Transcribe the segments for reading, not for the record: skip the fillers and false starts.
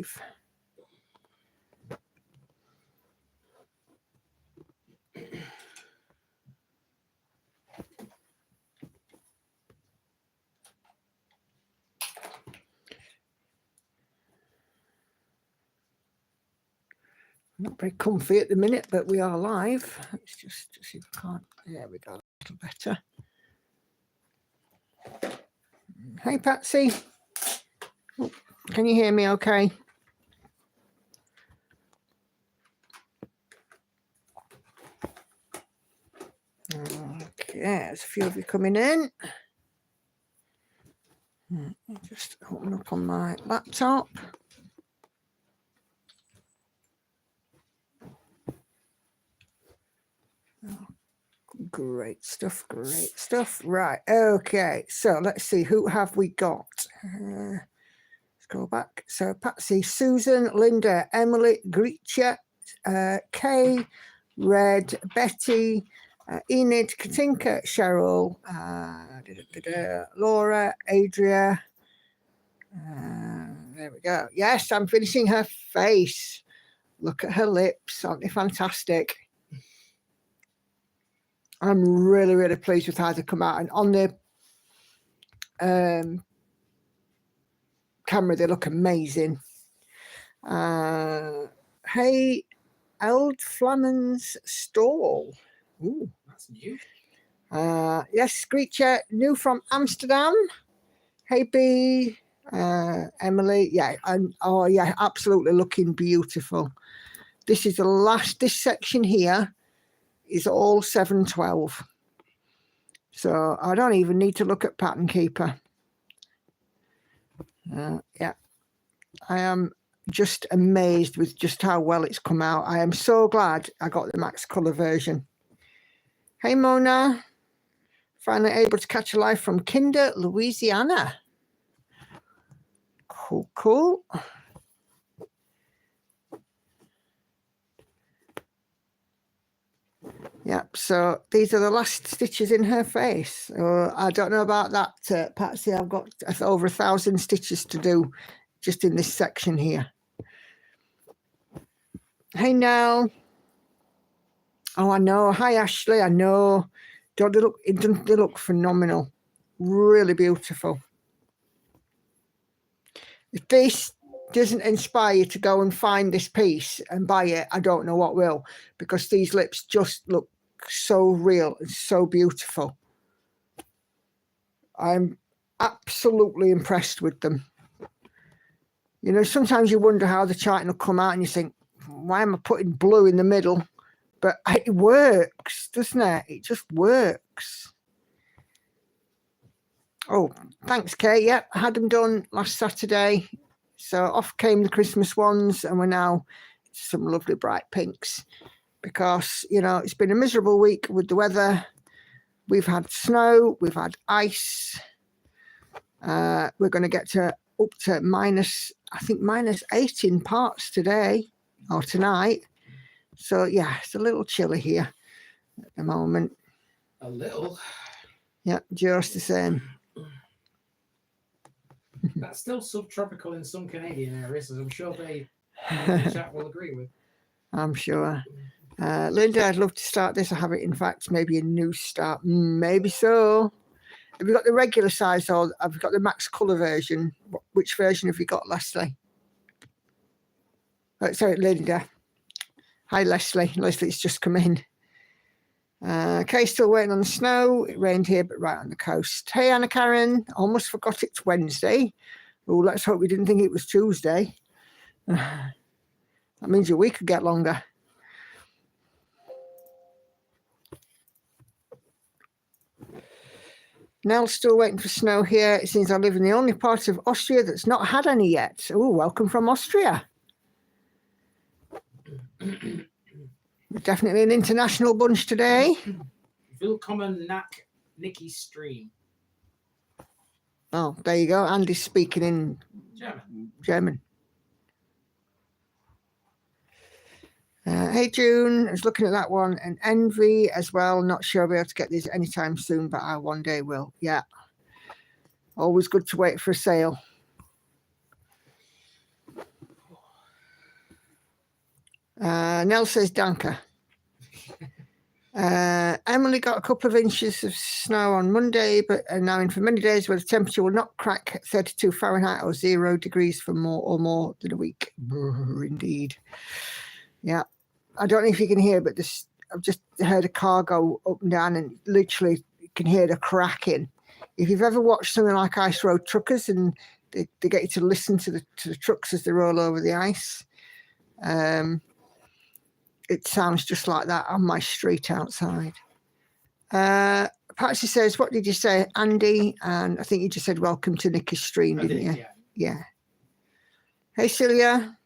live. Not very comfy at the minute, but we are live. Let's just see if I can't. There we go. A little better. Hey, Patsy. Oh, can you hear me okay? Okay, there's a few of you coming in. Just open up on my laptop. Great stuff, great stuff. Right, okay, so let's see, who have we got? Let's go back. So Patsy, Susan, Linda, Emily, Gretchen, Kay, Red, Betty, Enid, Katinka, Cheryl, Laura, Adria. There we go. Yes, I'm finishing her face. Look at her lips. Aren't they fantastic? I'm really, really pleased with how they come out. And on the camera, they look amazing. Hey, Eld Flammen's Stall. Ooh, that's new. Yes, Screecher, new from Amsterdam. Hey, B, Emily. Yeah, and oh, yeah, absolutely looking beautiful. This is the last, this section here is all 712. So I don't even need to look at Pattern Keeper. Yeah, I am just amazed with just how well it's come out. I am so glad I got the max colour version. Hey Mona, finally able to catch a live from Kinder, Louisiana. Cool, cool. Yep, so these are the last stitches in her face. I don't know about that, Patsy. I've got over 1,000 stitches to do just in this section here. Hey, Nell. Oh, I know. Hi, Ashley. I know. Don't they look? They look phenomenal. Really beautiful. If this doesn't inspire you to go and find this piece and buy it, I don't know what will, because these lips just look so real and so beautiful. I'm absolutely impressed with them. You know, sometimes you wonder how the charting will come out and you think, why am I putting blue in the middle? But it works, doesn't it? It just works. Oh, thanks, Kate. Yep, I had them done last Saturday. So off came the Christmas ones, and we're now some lovely bright pinks because, you know, it's been a miserable week with the weather. We've had snow, we've had ice. We're going to get to up to minus, I think, -8 in parts today or tonight. So, yeah, it's a little chilly here at the moment. A little? Yeah, just the same. That's still subtropical in some Canadian areas, as I'm sure the chat will agree with. I'm sure. Linda, I'd love to start this. I have it, in fact, maybe a new start. Maybe so. Have you got the regular size or have you got the max colour version? Which version have you got, Leslie? Oh, sorry, Linda. Hi, Leslie. Leslie's just come in. Okay, still waiting on the snow. It rained here, but right on the coast. Hey, Anna Karen. Almost forgot it's Wednesday. Oh, let's hope we didn't think it was Tuesday. That means your week could get longer. Nell's still waiting for snow here. It seems I live in the only part of Austria that's not had any yet. Oh, welcome from Austria. Definitely an international bunch today. Willkommen nach Nikki's stream. Oh, there you go. Andy's speaking in German. Hey, June. I was looking at that one. And Envy as well. Not sure I'll be able to get these anytime soon, but I one day will. Yeah. Always good to wait for a sale. Nell says Danker. Emily got a couple of inches of snow on Monday, but are now in for many days where the temperature will not crack 32 Fahrenheit or 0 degrees for more than a week. Brr, indeed. Yeah. I don't know if you can hear, but I've just heard a car go up and down, and literally you can hear the cracking. If you've ever watched something like Ice Road Truckers, and they get you to listen to the trucks as they roll over the ice, it sounds just like that on my street outside. Patsy says, what did you say, Andy? And I think you just said welcome to Nicky's stream, didn't you? Yeah. Hey, Celia.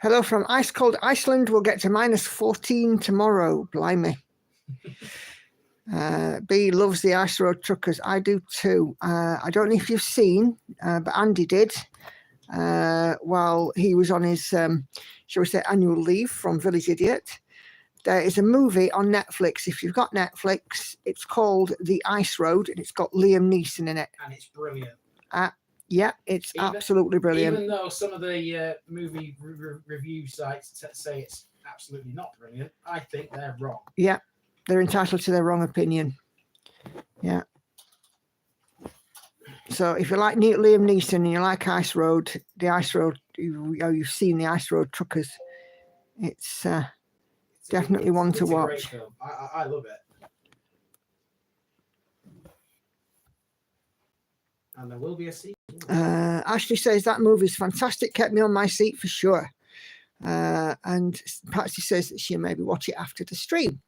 Hello from ice cold Iceland. We'll get to -14 tomorrow. Blimey. B loves the Ice Road Truckers. I do too. I don't know if you've seen, but Andy did while he was on his, shall we say, annual leave from Village Idiot. There is a movie on Netflix. If you've got Netflix, it's called The Ice Road, and it's got Liam Neeson in it. And it's brilliant. Yeah, it's absolutely brilliant. Even though some of the movie review sites say it's absolutely not brilliant, I think they're wrong. Yeah, they're entitled to their wrong opinion. Yeah. So if you like Liam Neeson and you like Ice Road, the Ice Road, you've seen the Ice Road Truckers, it's definitely one to watch. Great film. I love it. And there will be a sequel. Ashley says that movie's fantastic, kept me on my seat for sure. And Patsy says that she'll maybe watch it after the stream.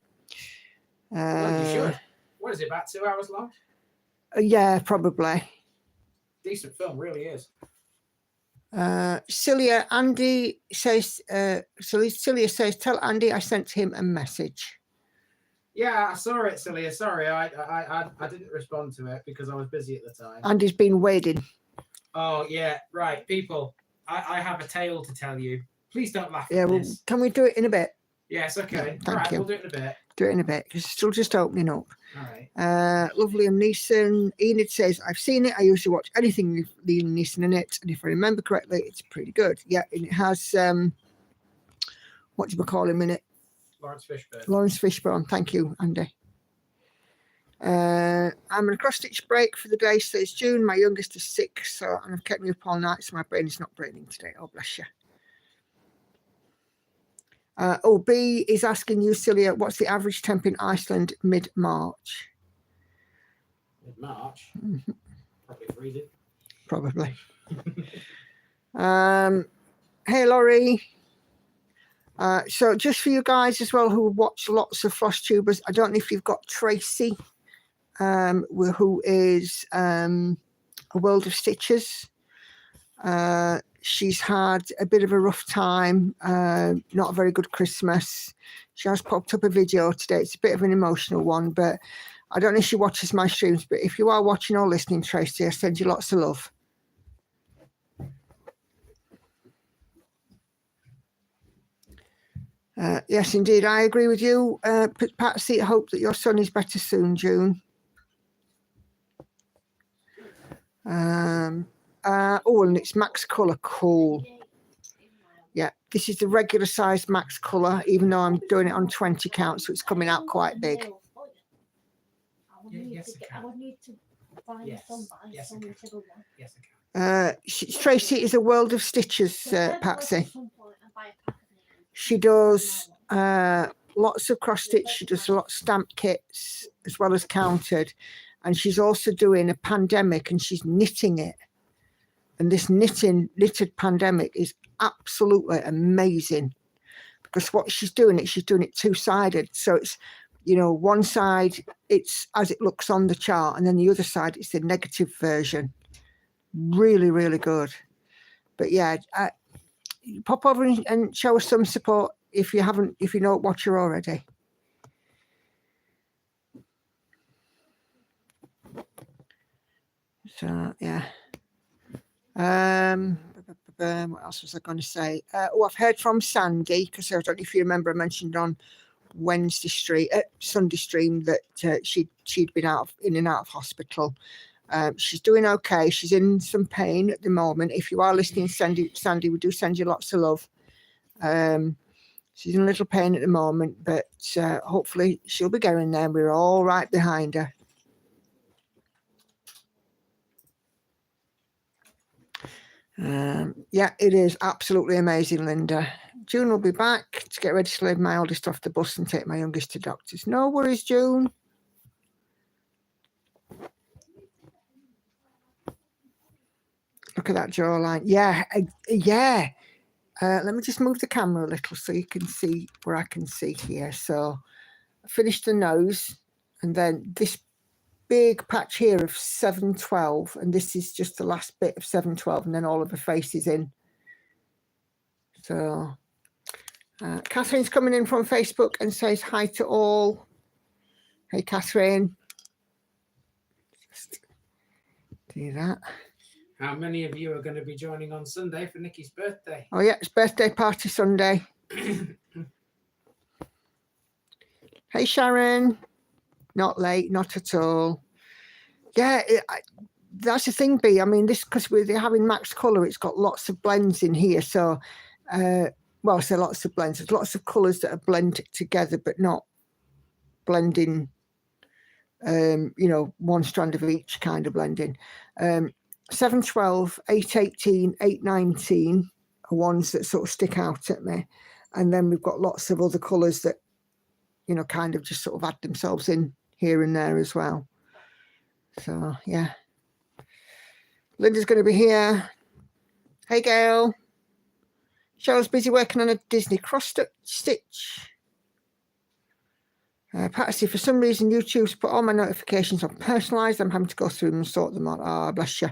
Well, you should. What is it, about 2 hours long? Yeah, probably. Decent film, really is. Celia, Andy says, Celia says, tell Andy I sent him a message. Yeah, I saw it, Celia. Sorry, I didn't respond to it because I was busy at the time. Andy's been waiting. Oh, yeah, right. People, I have a tale to tell you. Please don't laugh at this. Well, can we do it in a bit? Yes, okay. Yeah, all right, you. We'll do it in a bit. Do it in a bit, because it's still just opening up. All right. Lovely Liam Neeson. Enid says, I've seen it. I usually watch anything with Liam Neeson in it, and if I remember correctly, it's pretty good. Yeah, and it has, what do we call him in it? Lawrence Fishburne. Lawrence Fishburne. Thank you, Andy. I'm on a cross-stitch break for the day, so it's June. My youngest is 6, and I've kept me up all night, so my brain is not braining today. Oh, bless you. B is asking you, Celia, what's the average temp in Iceland mid-March? Mid-March? Mm-hmm. Probably freezing. Probably. Hey, Laurie. So just for you guys as well who watch lots of Floss Tubers, I don't know if you've got Tracy, who is A World of Stitches. She's had a bit of a rough time, not a very good Christmas. She has popped up a video today. It's a bit of an emotional one, but I don't know if she watches my streams, but if you are watching or listening, Tracy, I send you lots of love. Yes, indeed. I agree with you, Patsy. I hope that your son is better soon, June. And it's max colour. Cool. Yeah, this is the regular size max colour, even though I'm doing it on 20 count, so it's coming out quite big. Yes, I can. Tracy is A World of Stitches, Patsy. She does lots of cross stitch. She does a lot of stamp kits as well as counted. And she's also doing a pandemic, and she's knitting it. And this knitted pandemic is absolutely amazing, because what she's doing it two-sided. So it's, one side, it's as it looks on the chart, and then the other side, it's the negative version. Really, really good. But yeah, pop over and show us some support if you don't watch her already. So yeah. What else was I going to say? I've heard from Sandy, because I don't know if you remember, I mentioned on Sunday stream that she'd been in and out of hospital. She's doing okay. She's in some pain at the moment. If you are listening, Sandy, we do send you lots of love. She's in a little pain at the moment, but hopefully she'll be getting there. We're all right behind her. Yeah, it is absolutely amazing, Linda. June will be back to get ready to leave my oldest off the bus and take my youngest to doctors. No worries, June. Look at that jawline. Yeah, yeah. Let me just move the camera a little so you can see where I can see here. So I finished the nose, and then this big patch here of 712, and this is just the last bit of 712, and then all of the face is in. So Catherine's coming in from Facebook and says hi to all. Hey, Catherine. Just do that. How many of you are going to be joining on Sunday for Nikki's birthday? Oh yeah, it's birthday party Sunday. Hey, Sharon. Not late, not at all. Yeah, that's the thing, B. I mean, this, because we're having max colour, it's got lots of blends in here. So, well, so lots of blends. There's lots of colours that are blended together, but not blending, you know, one strand of each kind of blending. 712, 818, 819 are ones that sort of stick out at me. And then we've got lots of other colours that, you know, kind of just sort of add themselves in here and there as well. So, yeah. Linda's going to be here. Hey, Gail. Cheryl's busy working on a Disney cross-stitch. Patsy, for some reason, YouTube's put all my notifications on personalised. I'm having to go through them and sort them out. Ah, bless you.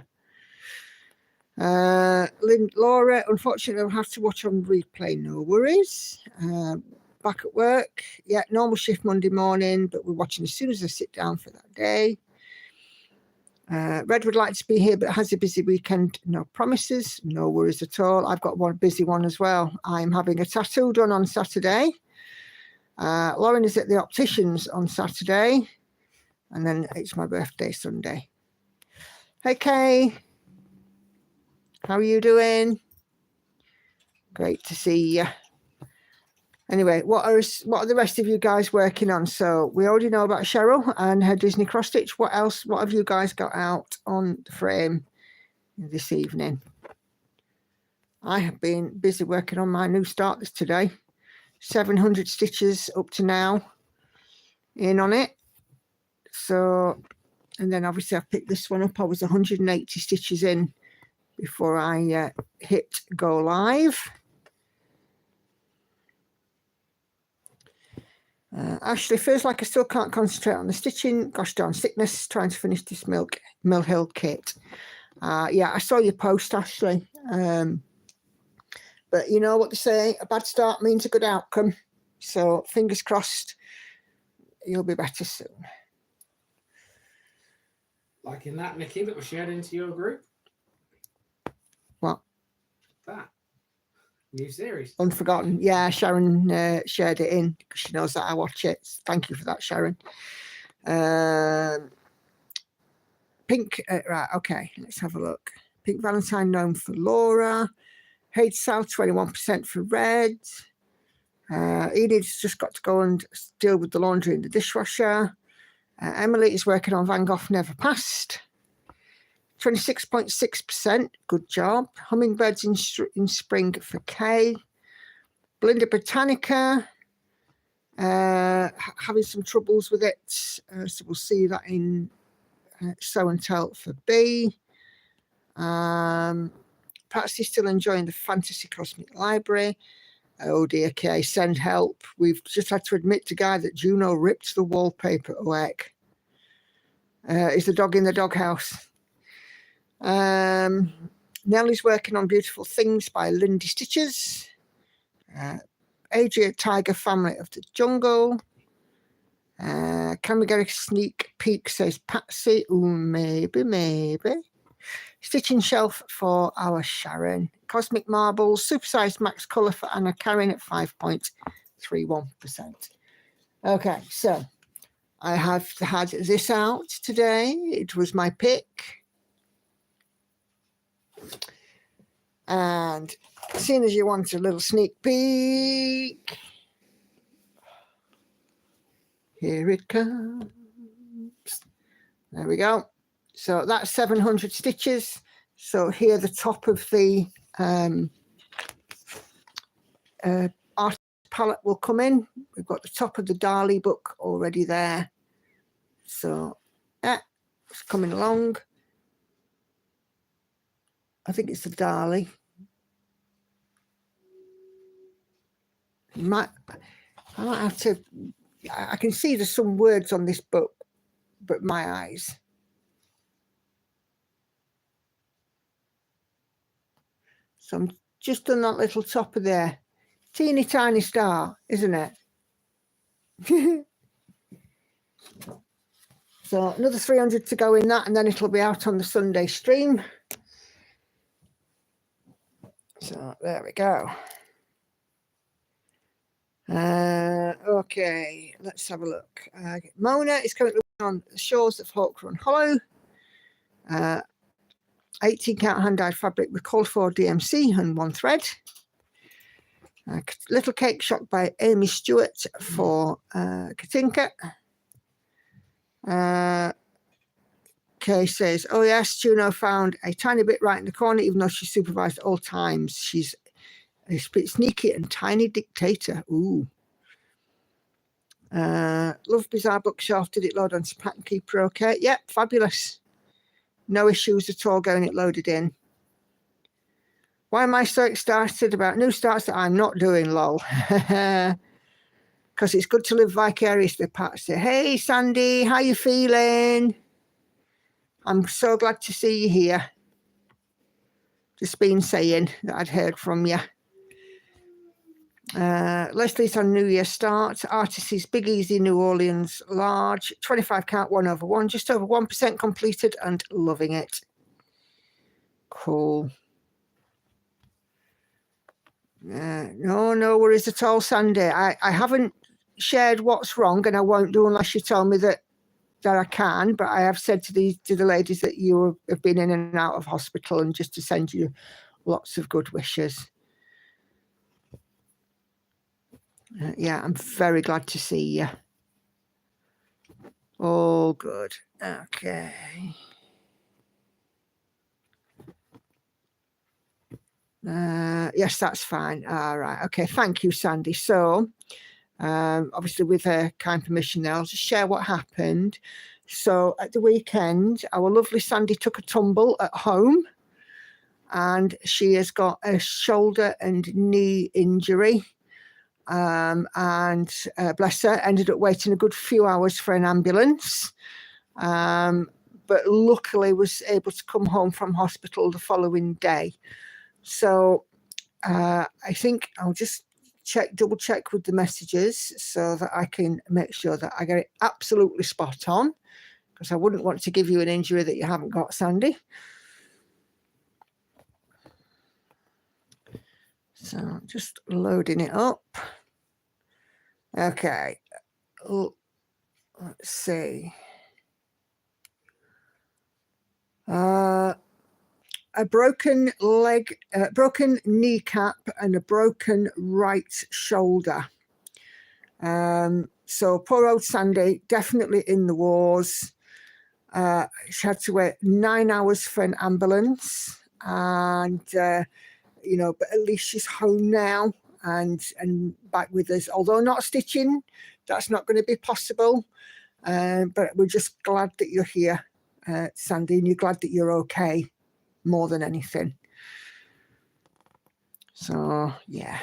Laura, unfortunately, I'll have to watch on replay. No worries. Back at work. Yeah, normal shift Monday morning, but we're watching as soon as I sit down for that day. Red would like to be here, but has a busy weekend. No promises. No worries at all. I've got one busy one as well. I'm having a tattoo done on Saturday. Lauren is at the optician's on Saturday. And then it's my birthday Sunday. Hey, Kay. How are you doing? Great to see you. Anyway, what are the rest of you guys working on? So we already know about Cheryl and her Disney cross stitch. What else? What have you guys got out on the frame this evening? I have been busy working on my new starters today. 700 stitches up to now in on it. So, and then obviously I picked this one up. I was 180 stitches in before I hit go live. Ashley, feels like I still can't concentrate on the stitching. Gosh darn sickness, trying to finish this Mill Hill kit. Yeah, I saw your post, Ashley. But you know what they say, a bad start means a good outcome. So fingers crossed, you'll be better soon. Like in that, Nikki, that was shared into your group? What? That. New series. Unforgotten. Yeah, Sharon shared it in because she knows that I watch it. Thank you for that, Sharon. Pink, right, okay, let's have a look. Pink Valentine known for Laura. Hate South, 21% for Red. Enid's just got to go and deal with the laundry in the dishwasher. Emily is working on Van Gogh Never Passed. 26.6%, good job. Hummingbirds in Spring for Kay. Belinda Britannica, having some troubles with it. So we'll see that in Show and Tell for B. Patsy's still enjoying the Fantasy Cosmic Library. Oh dear, Kay, send help. We've just had to admit to Guy that Juno ripped the wallpaper away. Is the dog in the doghouse? Nellie's working on Beautiful Things by Lindy Stitches. Adria Tiger Family of the Jungle. Can we get a sneak peek, says Patsy? Ooh, maybe. Stitching shelf for our Sharon. Cosmic Marbles, supersized max colour for Anna Karen at 5.31%. Okay, so I have had this out today. It was my pick. And seeing as you want a little sneak peek, Here it comes. There we go. So that's 700 stitches. So here the top of the art palette will come in. We've got the top of the Dali book already there. So yeah, it's coming along. I think it's the Dali. I might have to, I can see there's some words on this book, but my eyes. So I'm just on that little top of there. Teeny tiny star, isn't it? So another 300 to go in that, and then it'll be out on the Sunday stream. So there we go. Okay, let's have a look. Mona is currently on the shores of Hawk Run Hollow. 18 count hand-dyed fabric with called for DMC and 1 thread. Little Cake Shop by Amy Stewart for Katinka. Kay says, oh yes, Juno found a tiny bit right in the corner, even though she's supervised at all times. She's a bit sneaky and tiny dictator. Ooh. Love Bizarre Bookshelf. Did it load on Pattern Keeper? Okay. Yep, fabulous. No issues at all getting it loaded in. Why am I so excited about new starts that I'm not doing, lol? Because it's good to live vicariously, Pat. Say, hey, Sandy, how you feeling? I'm so glad to see you here. Just been saying that I'd heard from you. Leslie's on New Year start. Artists Big Easy New Orleans large. 25 count 1/1. Just over 1% completed and loving it. Cool. No worries at all, Sandy. I haven't shared what's wrong, and I won't do unless you tell me that I can. But I have said to the ladies that you have been in and out of hospital, and just to send you lots of good wishes. Yeah, I'm very glad to see you. All good. Okay. Yes, that's fine. All right. Okay. Thank you, Sandy. So, obviously, with her kind permission, there, I'll just share what happened. So, at the weekend, our lovely Sandy took a tumble at home, and she has got a shoulder and knee injury. And bless her, ended up waiting a good few hours for an ambulance. But luckily was able to come home from hospital the following day. So I think I'll just double check with the messages so that I can make sure that I get it absolutely spot on, because I wouldn't want to give you an injury that you haven't got, Sandy. So just loading it up. Okay. Let's see. A broken leg, broken kneecap, and a broken right shoulder. So poor old Sandy, definitely in the wars. She had to wait 9 hours for an ambulance, and but at least she's home now and back with us. Although not stitching, that's not going to be possible. But we're just glad that you're here, Sandy, and you're glad that you're okay more than anything. So yeah.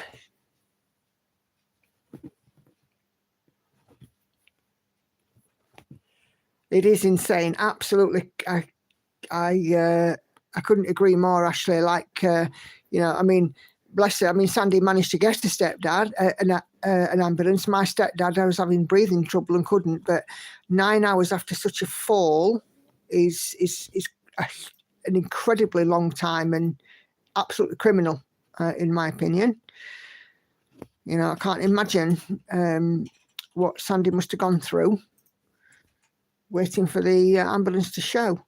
It is insane. Absolutely. I couldn't agree more, Ashley. Like, I mean, bless her. I mean, Sandy managed to get a stepdad, an ambulance. My stepdad, I was having breathing trouble and couldn't. But 9 hours after such a fall is an incredibly long time and absolutely criminal, in my opinion. I can't imagine what Sandy must have gone through waiting for the ambulance to show.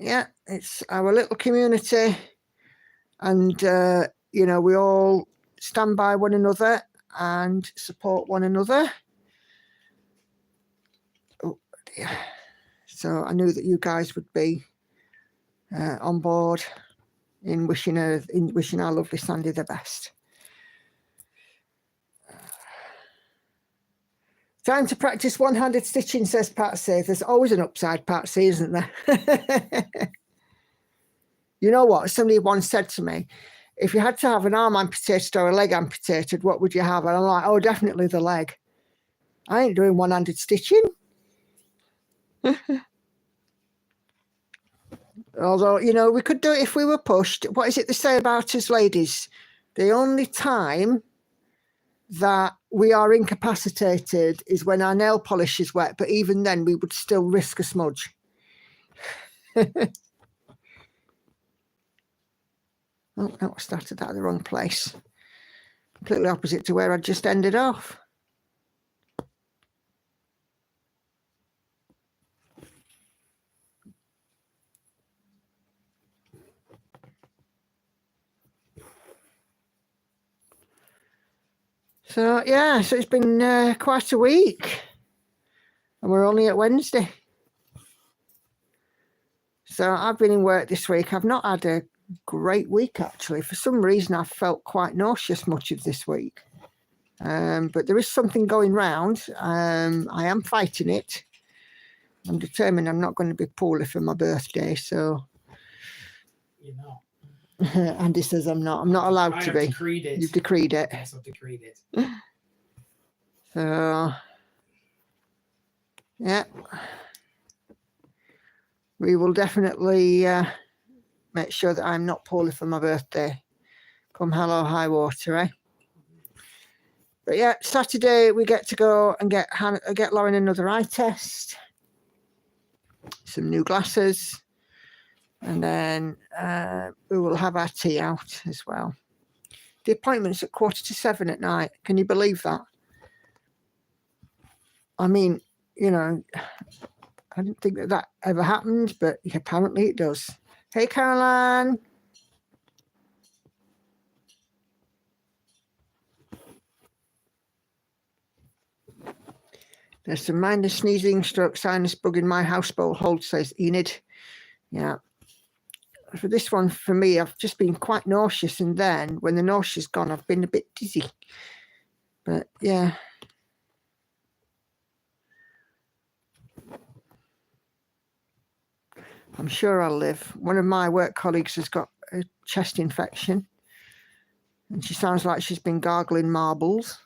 Yeah, it's our little community, and we all stand by one another and support one another. Oh dear. So I knew that you guys would be on board in wishing our lovely Sandy the best. Time to practice one-handed stitching, says Patsy. There's always an upside, Patsy, isn't there? You know what? Somebody once said to me, if you had to have an arm amputated or a leg amputated, what would you have? And I'm like, oh, definitely the leg. I ain't doing one-handed stitching. Although, you know, we could do it if we were pushed. What is it they say about us ladies? The only time that we are incapacitated is when our nail polish is wet, but even then we would still risk a smudge. Oh, no, I started at the wrong place. Completely opposite to where I just ended off. So, yeah, so it's been quite a week. And we're only at Wednesday. So I've been in work this week. I've not had a great week, actually. For some reason, I felt quite nauseous much of this week. But there is something going round. I am fighting it. I'm determined I'm not going to be poorly for my birthday. So You're not. Andy says I'm not. I'm not allowed to be. Decreed it. You've decreed it. Yes, I've decreed it. So, yeah. We will definitely make sure that I'm not poorly for my birthday. Come hell or high water, eh? But yeah, Saturday we get to go and get Lauren another eye test. Some new glasses. And then we will have our tea out as well. The appointment's at 7:15 at night. Can you believe that? I mean, you know, I didn't think that ever happened, but apparently it does. Hey, Caroline. There's some minor sneezing, stroke, sinus bug in my housebowl hold, says Enid. Yeah. For this one, for me, I've just been quite nauseous, and then when the nausea's gone, I've been a bit dizzy. But yeah. I'm sure I'll live. One of my work colleagues has got a chest infection, and she sounds like she's been gargling marbles.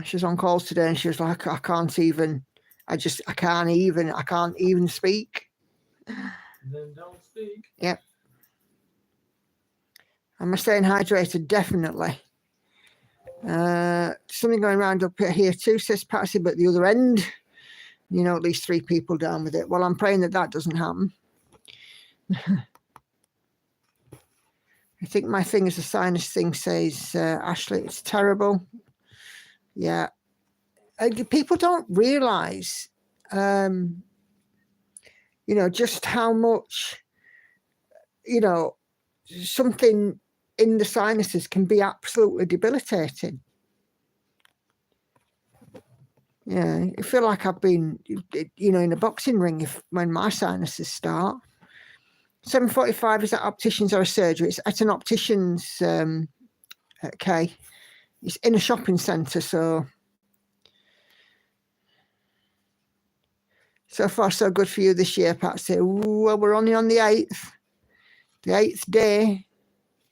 She's on calls today, and she was like, I can't even speak. Then don't speak. Yep. Am I staying hydrated? Definitely. Something going around up here too, says Patsy, but the other end, you know, at least 3 people down with it. Well, I'm praying that doesn't happen. I think my thing is a sinus thing, says Ashley. It's terrible. Yeah. People don't realise, you know, just how much, you know, something in the sinuses can be absolutely debilitating. Yeah, I feel like I've been, you know, in a boxing ring when my sinuses start. 7:45 is at opticians or a surgery. It's at an optician's, okay. It's in a shopping centre, so far so good for you this year, Patsy. Ooh, well, we're only on the 8th. The 8th day.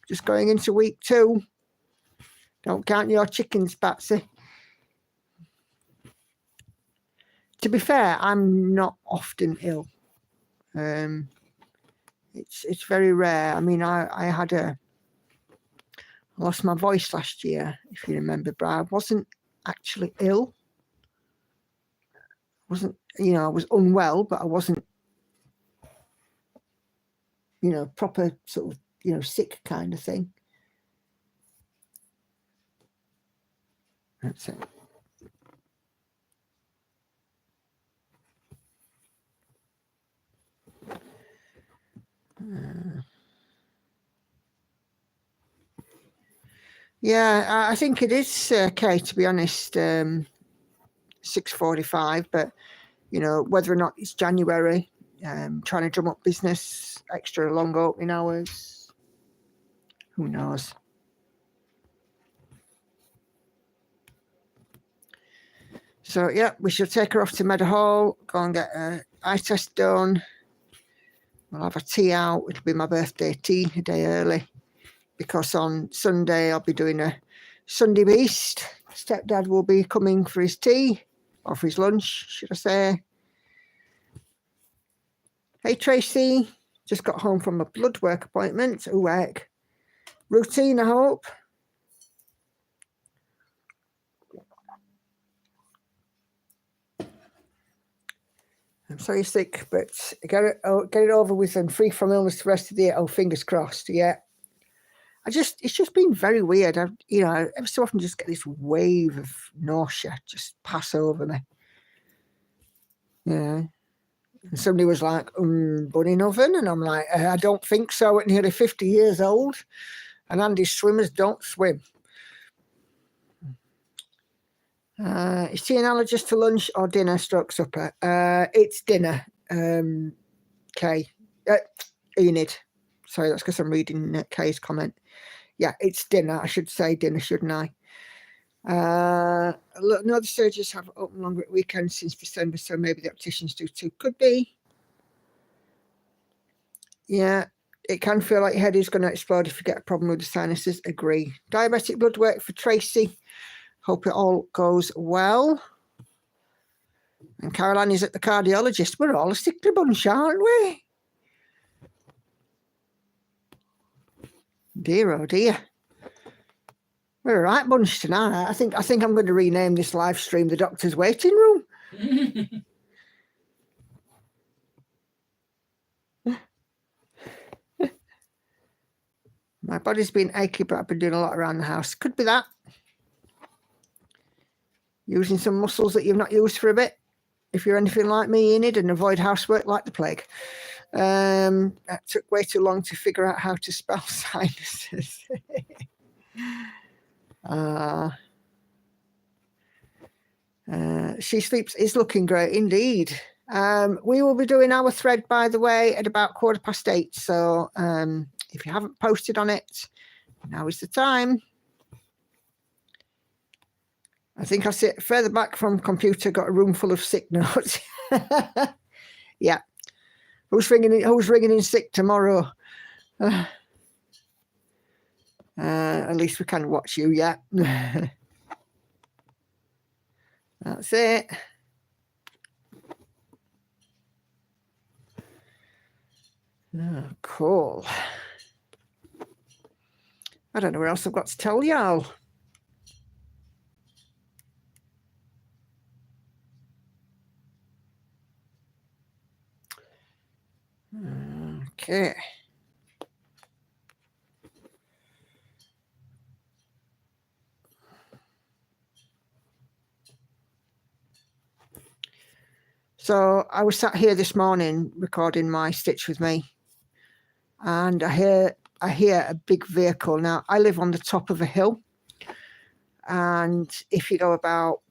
Just going into week 2. Don't count your chickens, Patsy. To be fair, I'm not often ill. It's very rare. I mean, I lost my voice last year, if you remember, but I wasn't actually ill. You know, I was unwell, but I wasn't, you know, proper sort of, you know, sick kind of thing. That's it. Yeah, I think it is, Kay, to be honest, 6:45, but, you know, whether or not it's January, trying to drum up business, extra long opening hours, who knows? So, yeah, we shall take her off to Meadowhall, go and get her eye test done. We'll have a tea out. It'll be my birthday tea a day early, because on Sunday I'll be doing a Sunday beast. Stepdad will be coming for his tea, or for his lunch, should I say. Hey, Tracy. Just got home from a blood work appointment. Oh, heck. Routine, I hope. I'm sorry you're sick, but get it over with and free from illness the rest of the year. Oh, fingers crossed. Yeah. It's just been very weird. You know, every so often just get this wave of nausea just pass over me. Yeah. And somebody was like, bunning oven? And I'm like, I don't think so at nearly 50 years old. And Andy's swimmers don't swim. Is tea and allergist to lunch or dinner stroke supper? It's dinner. Kay. Enid. Sorry, that's because I'm reading Kay's comment. Yeah, it's dinner. I should say dinner, shouldn't I? Look, no other surgeries have open longer at weekends since December, so maybe the opticians do too. Could be. Yeah, it can feel like your head is going to explode if you get a problem with the sinuses. Agree. Diabetic blood work for Tracy. Hope it all goes well. And Caroline is at the cardiologist. We're all a sickly bunch, aren't we? Dear, oh dear. We're a right bunch tonight. I think I'm going to rename this live stream the Doctor's Waiting Room. My body's been achy, but I've been doing a lot around the house. Could be that. Using some muscles that you've not used for a bit. If you're anything like me, Enid, and avoid housework like the plague. That took way too long to figure out how to spell sinuses. She Sleeps is looking great indeed. We will be doing our thread, by the way, at about 8:15. So if you haven't posted on it, now is the time. I think I sit further back from computer, got a room full of sick notes. Yeah. Who's ringing in sick tomorrow? At least we can watch you, yeah. That's it. Oh, cool. I don't know what else I've got to tell y'all. Okay. So I was sat here this morning recording my Stitch With Me, and I hear a big vehicle. Now, I live on the top of a hill, and if you go about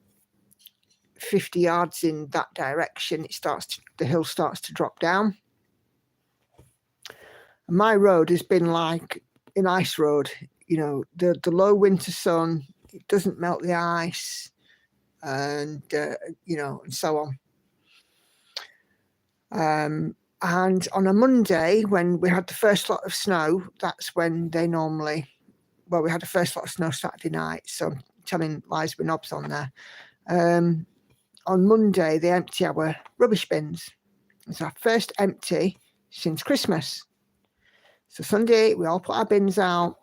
50 yards in that direction, the hill starts to drop down. My road has been like an ice road. You know, the low winter sun, it doesn't melt the ice, and and so on. And on a Monday, when we had the first lot of snow, that's when they normally, we had the first lot of snow Saturday night, so I'm telling lies with knobs on there. On Monday, they empty our rubbish bins. It's our first empty since Christmas. So Sunday, we all put our bins out,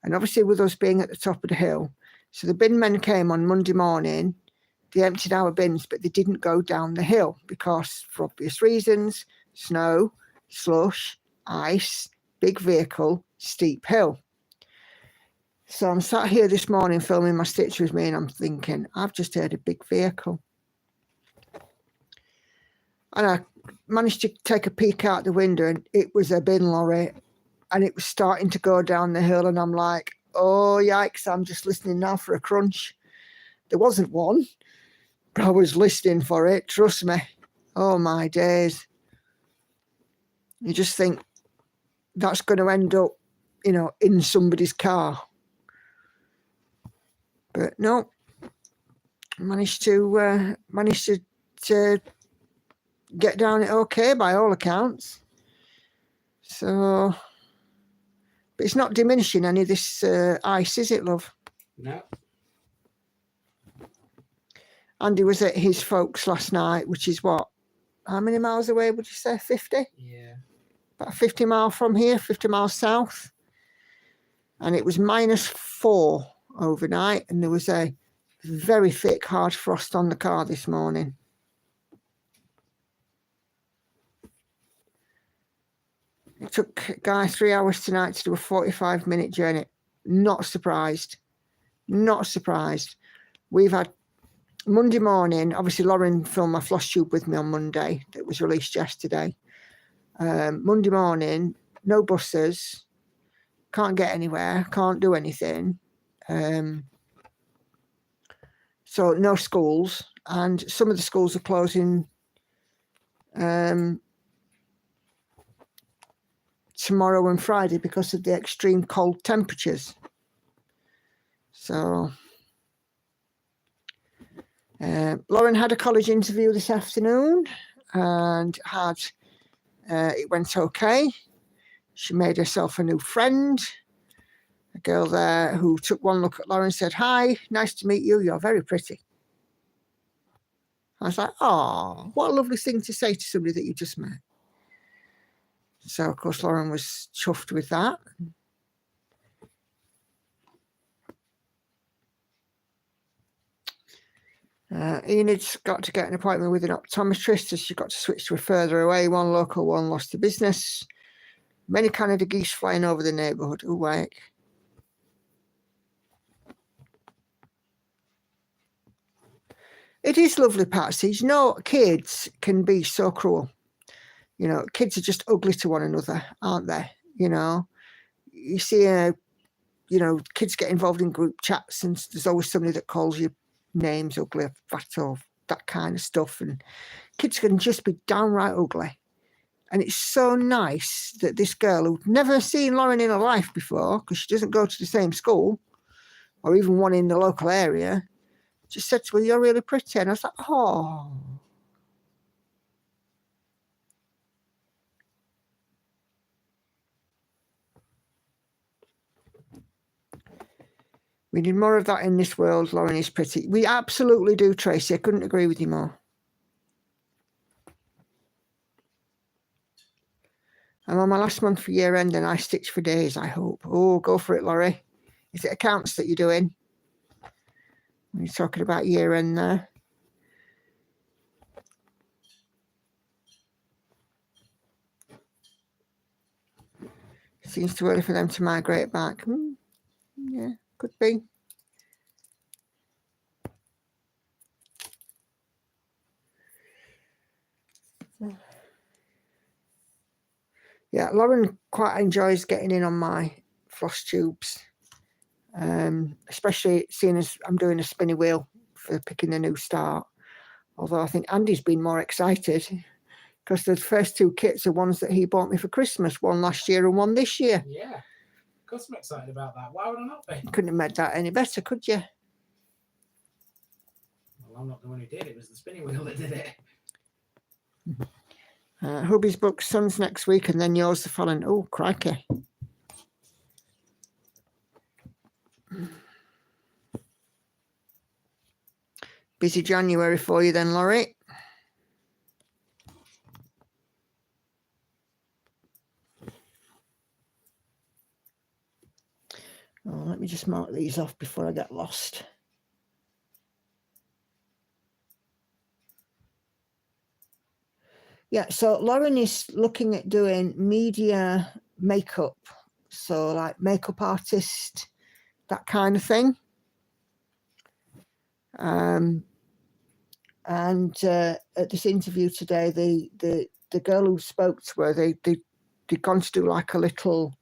and obviously with us being at the top of the hill, so the bin men came on Monday morning. They emptied our bins, but they didn't go down the hill because, for obvious reasons, snow, slush, ice, big vehicle, steep hill. So I'm sat here this morning filming my Stitch With Me, and I'm thinking, I've just heard a big vehicle. And I managed to take a peek out the window, and it was a bin lorry, and it was starting to go down the hill, and I'm like, Oh, yikes, I'm just listening now for a crunch. There wasn't one, but I was listening for it, trust me. Oh, my days. You just think that's going to end up, you know, in somebody's car. But no, managed to get down it okay by all accounts. So, but it's not diminishing any of this ice, is it, love? No. Andy was at his folks last night, which is what? How many miles away would you say? 50? Yeah. About 50 miles from here, 50 miles south. And it was -4 overnight, and there was a very thick, hard frost on the car this morning. It took Guy 3 hours tonight to do a 45-minute journey. Not surprised. Not surprised. We've had Monday morning, obviously Lauren filmed my floss tube with me on Monday that was released yesterday. Monday morning, no buses, can't get anywhere, can't do anything. So no schools, and some of the schools are closing tomorrow and Friday because of the extreme cold temperatures. So Lauren had a college interview this afternoon and it went okay. She made herself a new friend, a girl there who took one look at Lauren and said, "Hi, nice to meet you. You're very pretty." I was like, "Oh, what a lovely thing to say to somebody that you just met." So, of course, Lauren was chuffed with that. Enid's got to get an appointment with an optometrist as she got to switch to a further away one. Local one lost her business. Many Canada geese flying over the neighbourhood. Oh, wait. It is lovely, Patsy. You know, kids can be so cruel. You know, kids are just ugly to one another, aren't they? You know, you see, you know, kids get involved in group chats and there's always somebody that calls you names, ugly, fat, or that kind of stuff. And kids can just be downright ugly. And it's so nice that this girl who'd never seen Lauren in her life before, because she doesn't go to the same school or even one in the local area, just said to her, "You're really pretty." And I was like, oh. We need more of that in this world. Lauren is pretty. We absolutely do, Tracy. I couldn't agree with you more. I'm on my last month for year end and I stitch for days, I hope. Oh, go for it, Laurie. Is it accounts that you're doing? When you're talking about year end there. Seems too early for them to migrate back. Yeah, could be. Yeah, Lauren quite enjoys getting in on my floss tubes, especially seeing as I'm doing a spinny wheel for picking a new start. Although I think Andy's been more excited because the first two kits are ones that he bought me for Christmas, one last year and one this year. Yeah, of course I'm excited about that. Why would I not be? Couldn't have made that any better, could you? Well, I'm not the one who did it. It was the spinning wheel that did it. Hubby's book, son's next week, and then yours the following. Oh, crikey. Busy January for you then, Laurie. Oh, let me just mark these off before I get lost. Yeah, so Lauren is looking at doing media makeup. So like makeup artist, that kind of thing. And at this interview today, the girl who spoke to her, they'd gone to do like a little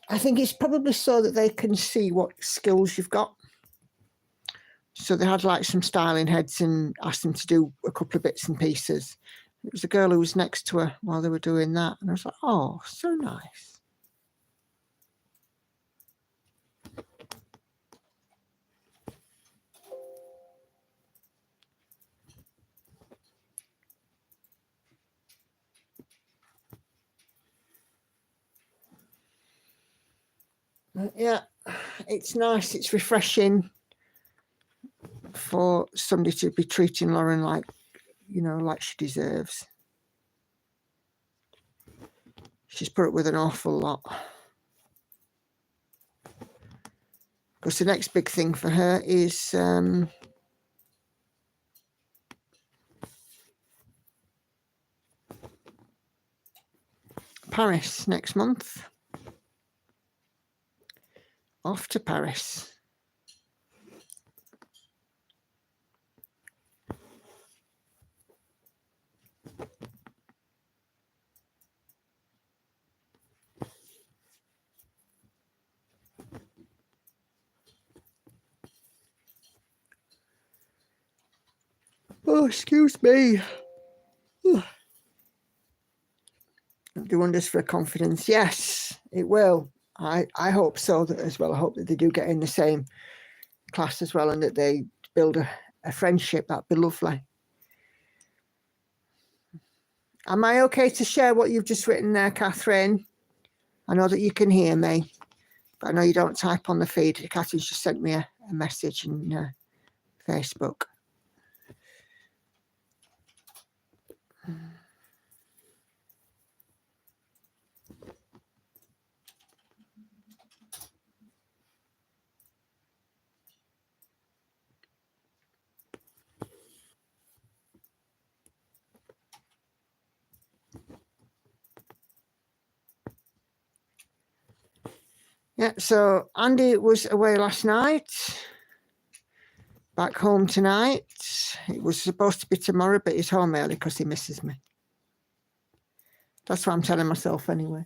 I think it's probably so that they can see what skills you've got. So they had like some styling heads and asked them to do a couple of bits and pieces. It was a girl who was next to her while they were doing that. And I was like, oh, so nice. Yeah, it's nice. It's refreshing for somebody to be treating Lauren like, you know, like she deserves. She's put up with an awful lot. Because the next big thing for her is Paris next month. Off to Paris. Oh, excuse me. It'll do wonders for confidence. Yes, it will. I hope so as well. I hope that they do get in the same class as well and that they build a friendship. That'd be lovely. Am I okay to share what you've just written there, Catherine? I know that you can hear me, but I know you don't type on the feed. Catherine's just sent me a message in Facebook. Yeah, so Andy was away last night, back home tonight. It was supposed to be tomorrow, but he's home early because he misses me. That's what I'm telling myself anyway.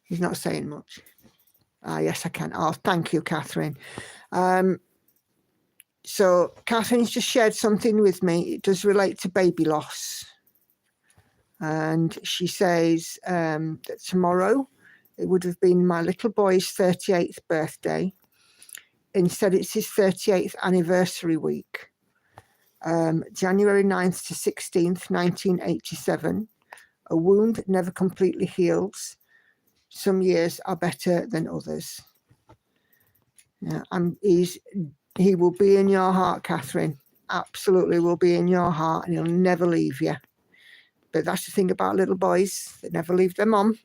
He's not saying much. Yes, I can. Oh, thank you, Catherine. So Catherine's just shared something with me. It does relate to baby loss. And she says that tomorrow it would have been my little boy's 38th birthday. Instead, it's his 38th anniversary week. January 9th to 16th, 1987. A wound never completely heals. Some years are better than others. Yeah, he will be in your heart, Catherine. Absolutely will be in your heart, and he'll never leave you. But that's the thing about little boys. They never leave their mum.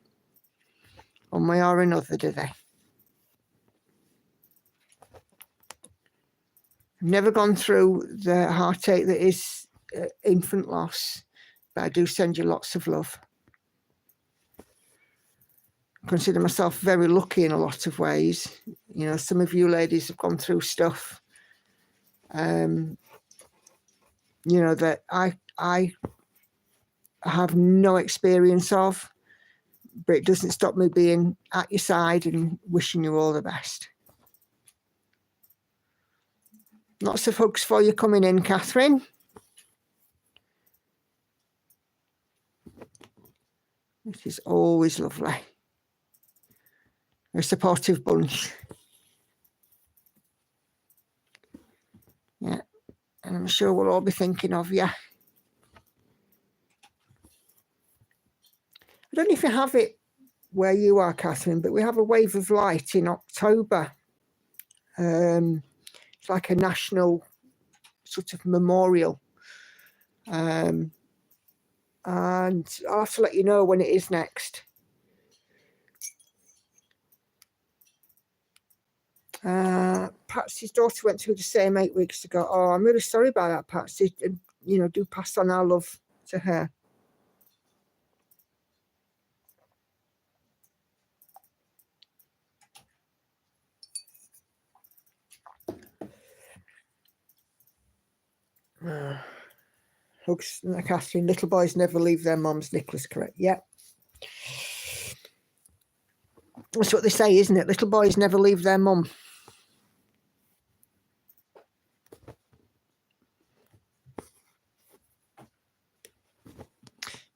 One way or another, do they? I've never gone through the heartache that is infant loss, but I do send you lots of love. I consider myself very lucky in a lot of ways. You know, some of you ladies have gone through stuff, you know, that I have no experience of, but it doesn't stop me being at your side and wishing you all the best. Lots of hugs for you coming in, Catherine. This is always lovely. A supportive bunch. Yeah, and I'm sure we'll all be thinking of you. I don't know if you have it where you are, Catherine, but we have a wave of light in October. It's like a national sort of memorial. And I'll have to let you know when it is next. Patsy's daughter went through the same 8 weeks ago. Oh, I'm really sorry about that, Patsy. You know, do pass on our love to her. Hugs, Catherine. Little boys never leave their mums. Nicholas, correct? Yep. That's what they say, isn't it? Little boys never leave their mum.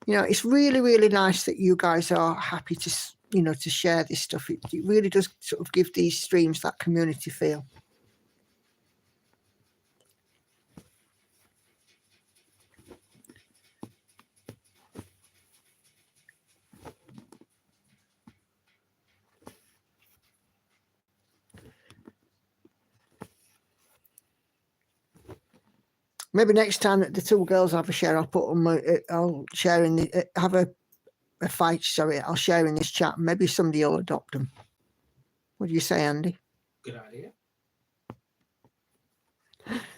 You know, it's really, really nice that you guys are happy to, you know, to share this stuff. It really does sort of give these streams that community feel. Maybe next time that the two girls have a share, I'll put them. I'll share in the have a fight. Sorry, I'll share in this chat. Maybe somebody will adopt them. What do you say, Andy? Good idea.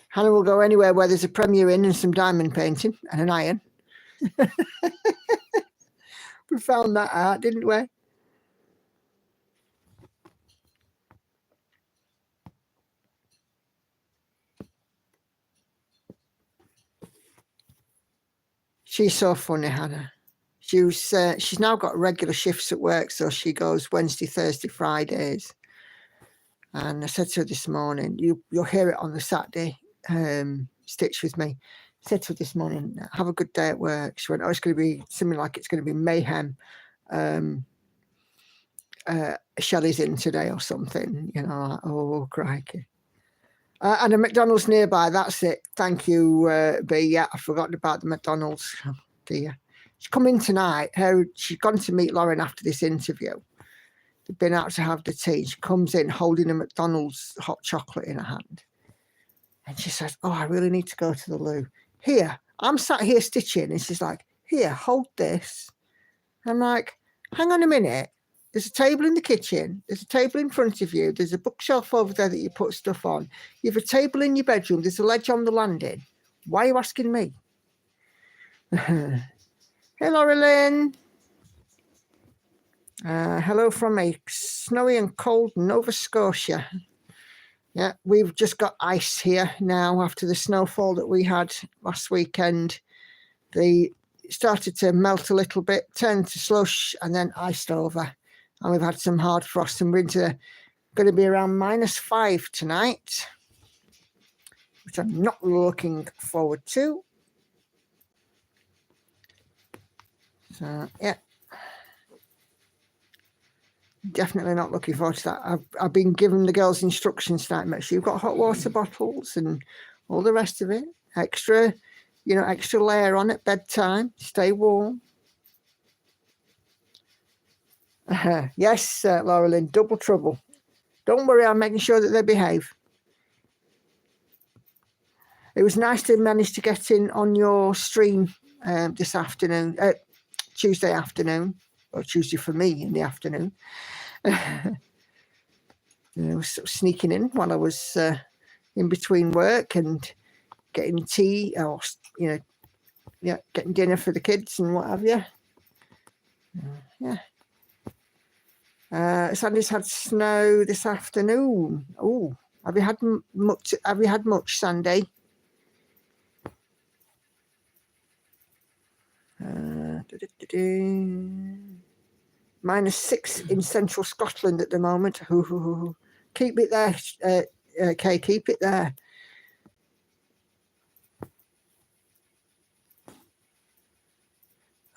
Hannah will go anywhere where there's a Premier Inn and some diamond painting and an iron. We found that out, didn't we? She's so funny, Hannah. She's now got regular shifts at work, so she goes Wednesday, Thursday, Fridays. And I said to her this morning, you'll hear it on the Saturday Stitch with me. I said to her this morning, have a good day at work. She went, oh, it's going to be something like it's going to be mayhem. Shelley's in today or something, you know, like, oh, crikey. And a McDonald's nearby, that's it. Thank you, B. Yeah, I've forgotten about the McDonald's. Oh, dear. She's come in tonight. She's gone to meet Lauren after this interview. They've been out to have the tea. She comes in holding a McDonald's hot chocolate in her hand. And she says, oh, I really need to go to the loo. Here, I'm sat here stitching. And she's like, here, hold this. I'm like, hang on a minute. There's a table in the kitchen. There's a table in front of you. There's a bookshelf over there that you put stuff on. You have a table in your bedroom. There's a ledge on the landing. Why are you asking me? Hey, Laura Lynn. Hello from a snowy and cold Nova Scotia. Yeah, we've just got ice here now after the snowfall that we had last weekend. They started to melt a little bit, turned to slush, and then iced over. And we've had some hard frost, and we're into going to be around -5 tonight, which I'm not looking forward to. So, yeah. Definitely not looking forward to that. I've been given the girls instructions tonight. Make sure you've got hot water bottles and all the rest of it. Extra, you know, extra layer on at bedtime. Stay warm. Yes, Laura Lynn, double trouble. Don't worry, I'm making sure that they behave. It was nice to manage to get in on your stream this afternoon, Tuesday afternoon, or Tuesday for me in the afternoon. I was sort of sneaking in while I was in between work and getting tea, or, you know, yeah, getting dinner for the kids and what have you. Yeah. Sandy's had snow this afternoon. Oh, have you had much? Have you had much, Sandy? -6 in central Scotland at the moment. Keep it there, Kay. Keep it there.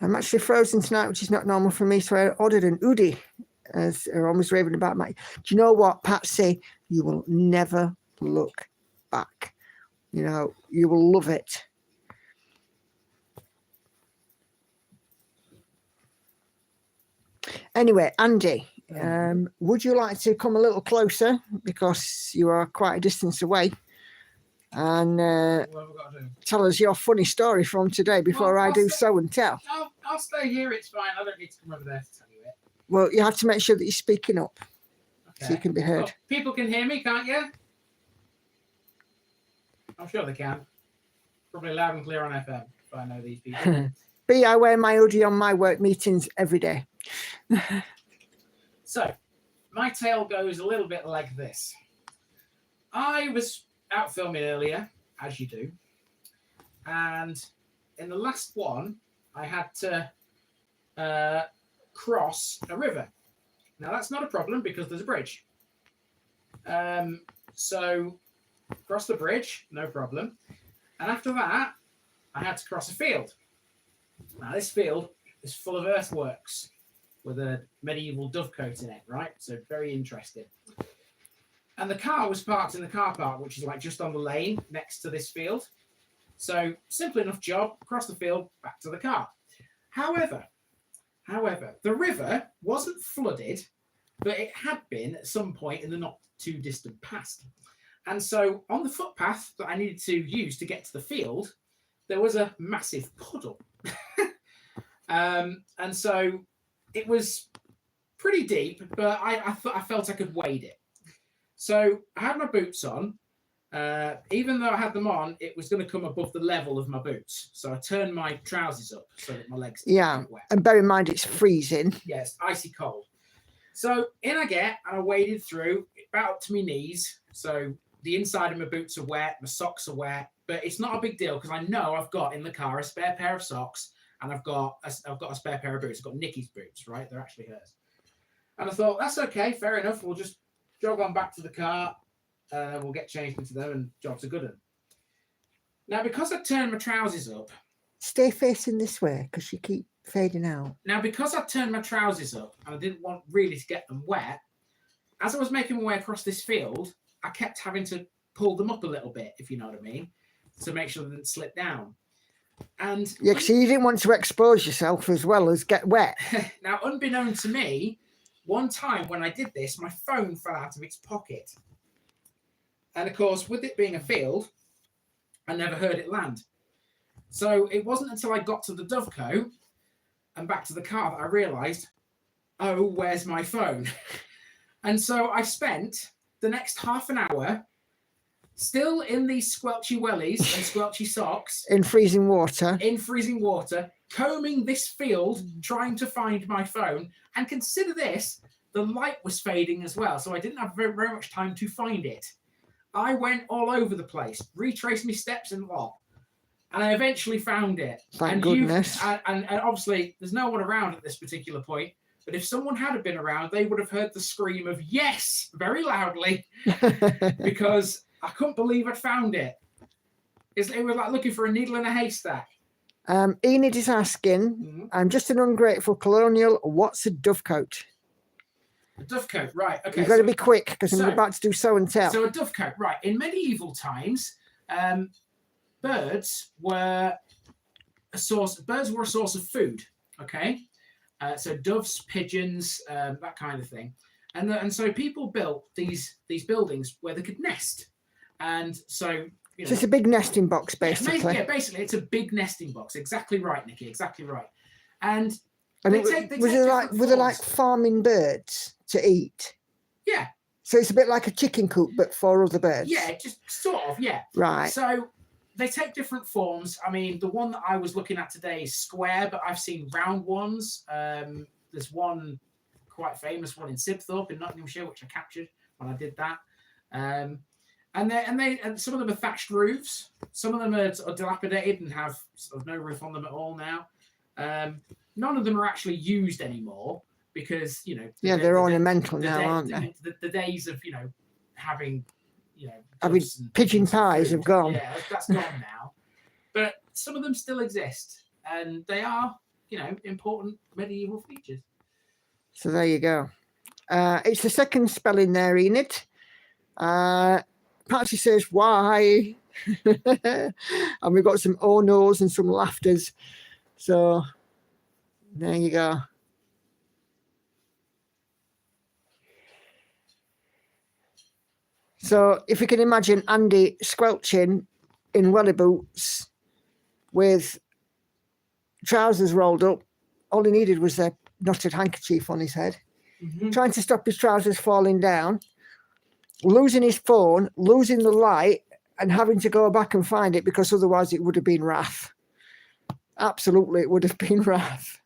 I'm actually frozen tonight, which is not normal for me, so I ordered an Udi, as they're always raving about my. Do you know what, Patsy? You will never look back. You know, you will love it. Anyway, Andy, would you like to come a little closer, because you are quite a distance away, and tell us your funny story from today before I do show and tell? I'll stay here. It's fine. I don't need to come over there to tell you it. Well, you have to make sure that you're speaking up, so you can be heard. Well, people can hear me, can't you? I'm sure they can. Probably loud and clear on FM, if I know these people. B, I wear my hoodie on my work meetings every day. So, my tale goes a little bit like this. I was out filming earlier, as you do, and in the last one, I had to cross a river. Now that's not a problem because there's a bridge. So cross the bridge, no problem. And after that, I had to cross a field. Now this field is full of earthworks with a medieval dovecote in it, right? So very interesting. And the car was parked in the car park, which is like just on the lane next to this field. So simple enough job, across the field, back to the car. However, the river wasn't flooded, but it had been at some point in the not too distant past. And so on the footpath that I needed to use to get to the field, there was a massive puddle. And so it was pretty deep, but I felt I could wade it. So I had my boots on. Even though I had them on, it was going to come above the level of my boots. So I turned my trousers up so that my legs didn't get wet. And bear in mind it's freezing. Yes, icy cold. So in I get, and I waded through, about up to my knees. So the inside of my boots are wet, my socks are wet, but it's not a big deal because I know I've got in the car a spare pair of socks, and I've got a spare pair of boots. I've got Nikki's boots, right? They're actually hers. And I thought, that's okay, fair enough. We'll just jog on back to the car. We'll get changed into them, and job's a good one. Now, because I turned my trousers up... Stay facing this way, because you keep fading out. Now, because I turned my trousers up, and I didn't want really to get them wet, as I was making my way across this field, I kept having to pull them up a little bit, if you know what I mean, to make sure they didn't slip down. And yeah, so you didn't want to expose yourself as well as get wet. Now, unbeknown to me, one time when I did this, my phone fell out of its pocket. And of course, with it being a field, I never heard it land. So it wasn't until I got to the dovecote and back to the car that I realised, oh, where's my phone? And so I spent the next half an hour still in these squelchy wellies and squelchy socks. In freezing water. In freezing water, combing this field, trying to find my phone. And consider this, the light was fading as well. So I didn't have very, very much time to find it. I went all over the place, retraced my steps and lot. And I eventually found it. Thank goodness. And obviously, there's no one around at this particular point. But if someone had been around, they would have heard the scream of yes, very loudly, because I couldn't believe I'd found it. It was like looking for a needle in a haystack. Enid is asking, I'm just an ungrateful colonial. What's a dovecote? A dovecote, right. Okay. You've got to be quick because I'm about to do show and tell. So a dovecote, right. In medieval times, birds were a source of food, okay? So doves, pigeons, that kind of thing. And so people built these buildings where they could nest. And so, you know, so it's a big nesting box, basically. Yeah, basically it's a big nesting box. Exactly right, Nikki, exactly right. And were they like farming birds to eat? Yeah. So it's a bit like a chicken coop, but for other birds? Yeah, just sort of, yeah. Right. So they take different forms. I mean, the one that I was looking at today is square, but I've seen round ones. There's one quite famous one in Sibthorpe in Nottinghamshire, which I captured when I did that. And some of them are thatched roofs. Some of them are sort of dilapidated and have sort of no roof on them at all now. None of them are actually used anymore because, you know... they're ornamental now, aren't they? The days of, having... pigeon pies have gone. Yeah, that's gone now. But some of them still exist, and they are, important medieval features. So there you go. It's the second spelling there, Enid. Patsy says, why? And we've got some oh no's and some laughters. So there you go. So if you can imagine Andy squelching in welly boots with trousers rolled up, all he needed was a knotted handkerchief on his head, trying to stop his trousers falling down, losing his phone, losing the light, and having to go back and find it because otherwise it would have been wrath. Absolutely, it would have been wrath.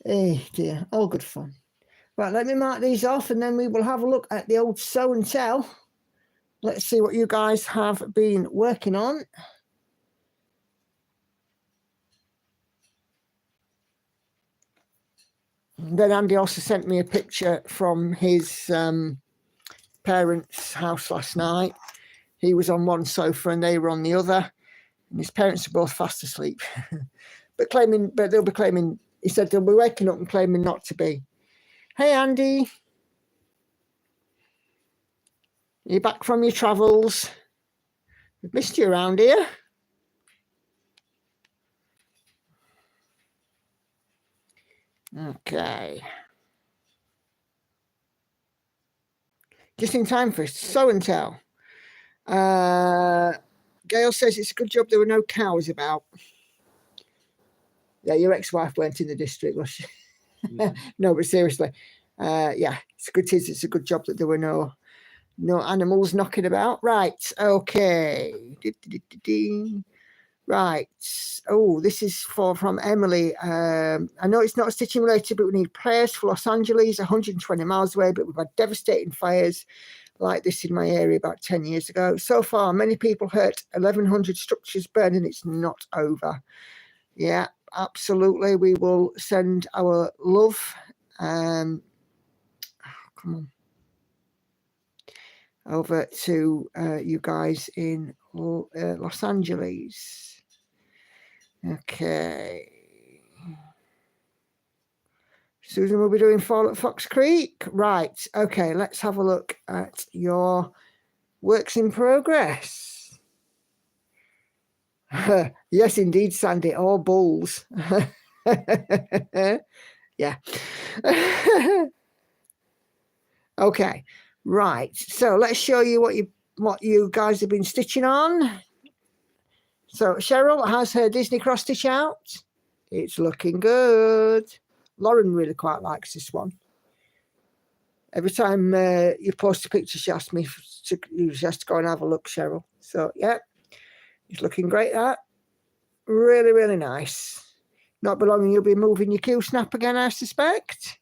Eh dear, all good fun. Right, let me mark these off and then we will have a look at the old show and tell. Let's see what you guys have been working on. Then Andy also sent me a picture from his parents' house last night. He was on one sofa and they were on the other, and his parents are both fast asleep. but they'll be claiming, he said they'll be waking up and claiming not to be. Hey, Andy. Are you back from your travels? We've missed you around here. Okay. Just in time for show and tell. Gail says it's a good job there were no cows about. Yeah, your ex-wife weren't in the district, was she? Yeah. No, but seriously, yeah, it's a good job that there were no animals knocking about. Right, okay. Right. Oh, this is from Emily. I know it's not stitching related, but we need prayers for Los Angeles, 120 miles away, but we've had devastating fires like this in my area about 10 years ago. So far, many people hurt, 1,100 structures burned, and it's not over. Yeah, absolutely. We will send our love. Come on. Over to you guys in Los Angeles. Okay. Susan will be doing fall at Fox Creek. Right. Okay, let's have a look at your works in progress. Yes, indeed, Sandy. All bulls. Yeah. Okay. Right. So let's show you what you guys have been stitching on. So Cheryl has her Disney cross stitch out. It's looking good. Lauren really quite likes this one. Every time you post a picture, she asks me she has to go and have a look, Cheryl. So yeah, it's looking great. That really, really nice. Not belonging, you'll be moving your Q snap again, I suspect.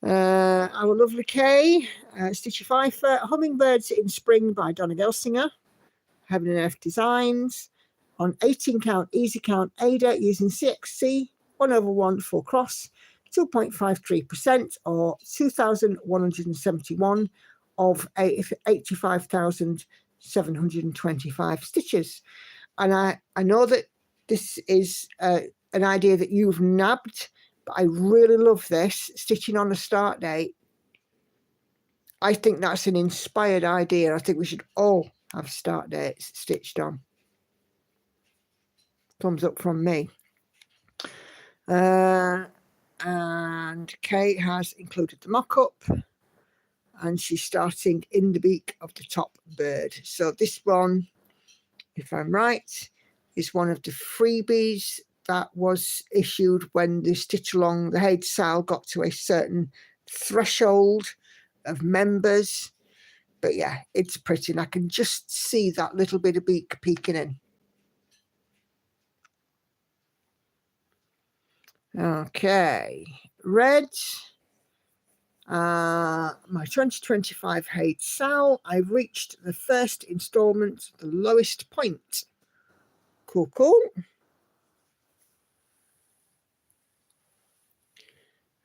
Our lovely Kay, Stitchy Pfeiffer, Hummingbirds in Spring by Donna Gelsinger. Heaven and Earth Designs on 18 count, easy count, Ada using CXC 1/1 full cross, 2.53% or 2,171 of 85,725 stitches. And I know that this is an idea that you've nabbed, but I really love this, stitching on a start date. I think that's an inspired idea. I think we should all have start dates stitched on. Thumbs up from me. And Kate has included the mock-up, and she's starting in the beak of the top bird. So this one, if I'm right, is one of the freebies that was issued when the Stitch Along the Haid Sal got to a certain threshold of members. But yeah, it's pretty, and I can just see that little bit of beak peeking in. Okay, red. My 2025 Haid Sal. I've reached the first installment, the lowest point. Cool, cool.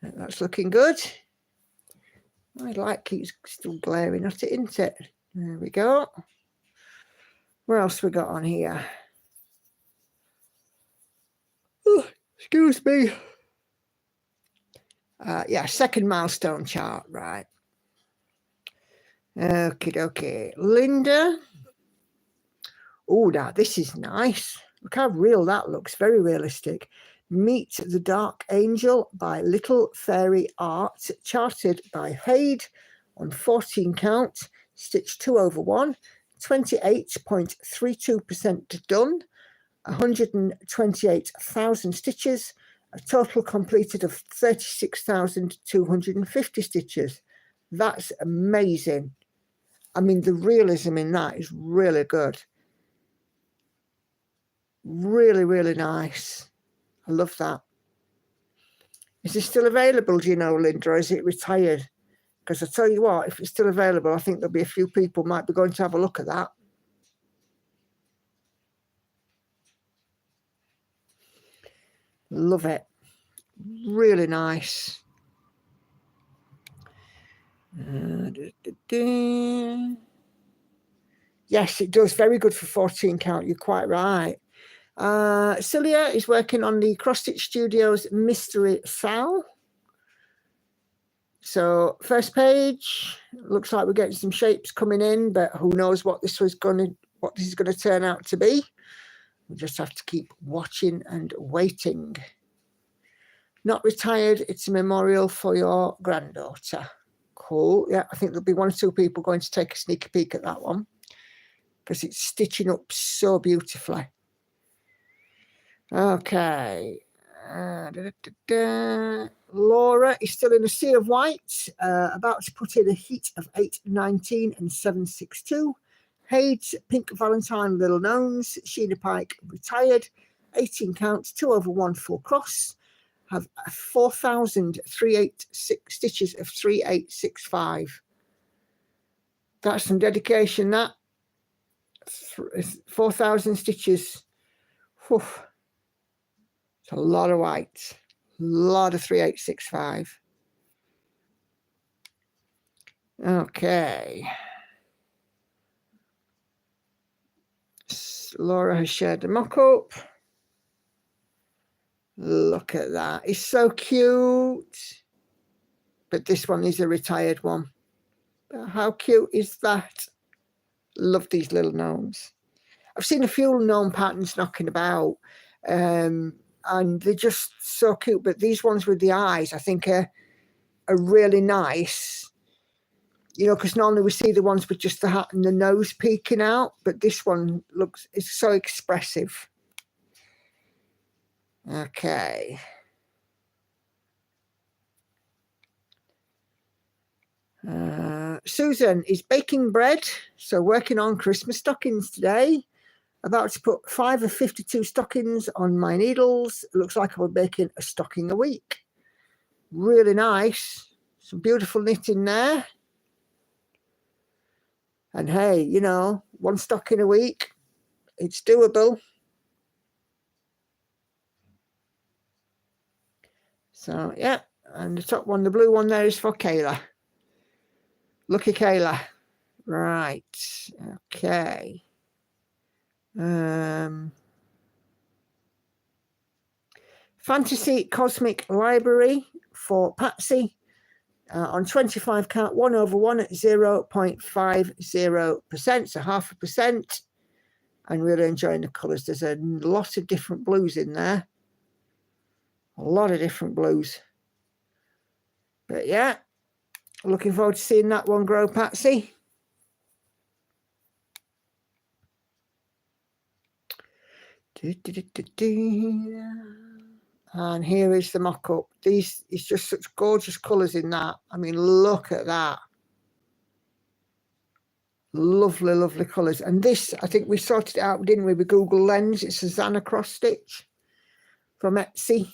That's looking good. My light keeps still glaring at it, isn't it? There we go. What else we got on here? Oh, excuse me. Yeah, second milestone chart, right. Okay. Linda. Oh, now this is nice. Look how real that looks. Very realistic. Meet the Dark Angel by Little Fairy Art, charted by Haid on 14 count, stitch 2/1, 28.32% done, 128,000 stitches, a total completed of 36,250 stitches. That's amazing. I mean, the realism in that is really good. Really, really nice. I love that. Is it still available, do you know, Linda, or is it retired? Because I tell you what, if it's still available, I think there'll be a few people might be going to have a look at that. Love it. Really nice. Yes, it does. Very good for 14 count. You're quite right. Celia is working on the Cross Stitch Studios Mystery Sal. So first page, looks like we're getting some shapes coming in, but who knows what this is going to turn out to be. We just have to keep watching and waiting. Not retired, it's a memorial for your granddaughter. Cool. Yeah, I think there'll be 1 or 2 people going to take a sneaky peek at that one because it's stitching up so beautifully. Okay. Laura is still in a sea of white, about to put in a heat of 819 and 762. Hayes, Pink Valentine, Little Gnomes, Sheena Pike, retired, 18 counts, 2 over 1 full cross, have 4,386 stitches of 3865. That's some dedication, that. 4,000 stitches. Whew. It's a lot of white, a lot of 3865. Okay. Laura has shared the mock-up. Look at that. It's so cute. But this one is a retired one. But how cute is that? Love these little gnomes. I've seen a few gnome patterns knocking about. And they're just so cute. But these ones with the eyes, I think, are really nice. You know, because normally we see the ones with just the hat and the nose peeking out. But this one is so expressive. Okay. Susan is baking bread, so working on Christmas stockings today. About to put 5 of 52 stockings on my needles. It looks like I'll be baking a stocking a week. Really nice. Some beautiful knitting there. And hey, you know, 1 stocking a week, it's doable. So, yeah, and the top one, the blue one there is for Kayla. Lucky Kayla. Right, okay. Fantasy Cosmic Library for Patsy on 25 count, 1 over 1 at 0.50%, so 0.5%. I'm really enjoying the colours. There's a lot of different blues in there. A lot of different blues. But yeah, looking forward to seeing that one grow, Patsy. And here is the mock-up. These is just such gorgeous colours in that. I mean, look at that. Lovely, lovely colours. And this, I think we sorted it out, didn't we, with Google Lens. It's a Zana cross stitch from Etsy.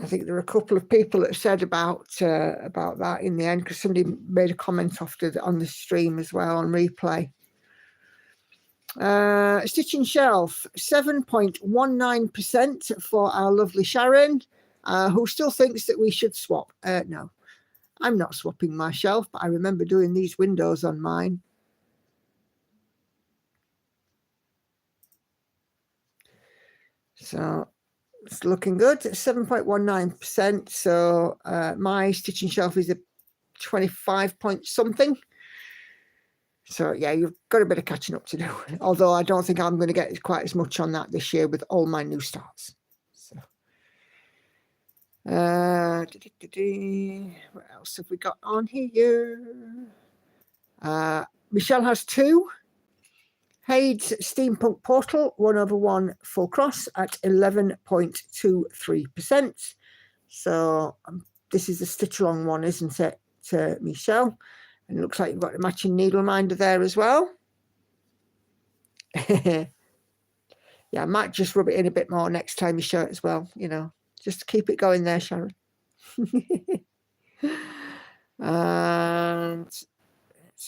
I think there are a couple of people that said about that in the end, because somebody made a comment on the stream as well on replay. Stitching shelf, 7.19% for our lovely Sharon, who still thinks that we should swap. No, I'm not swapping my shelf, but I remember doing these windows on mine. So it's looking good. 7.19%. So my stitching shelf is a 25 point something. So yeah, you've got a bit of catching up to do. Although I don't think I'm going to get quite as much on that this year with all my new starts. So what else have we got on here? Michelle has 2. Hayes Steampunk Portal, 1 over 1 full cross at 11.23%. So this is a stitch along one, isn't it, to Michelle? And it looks like you've got a matching needle minder there as well. Yeah, I might just rub it in a bit more next time you show it as well, you know, just to keep it going there, Sharon. And let's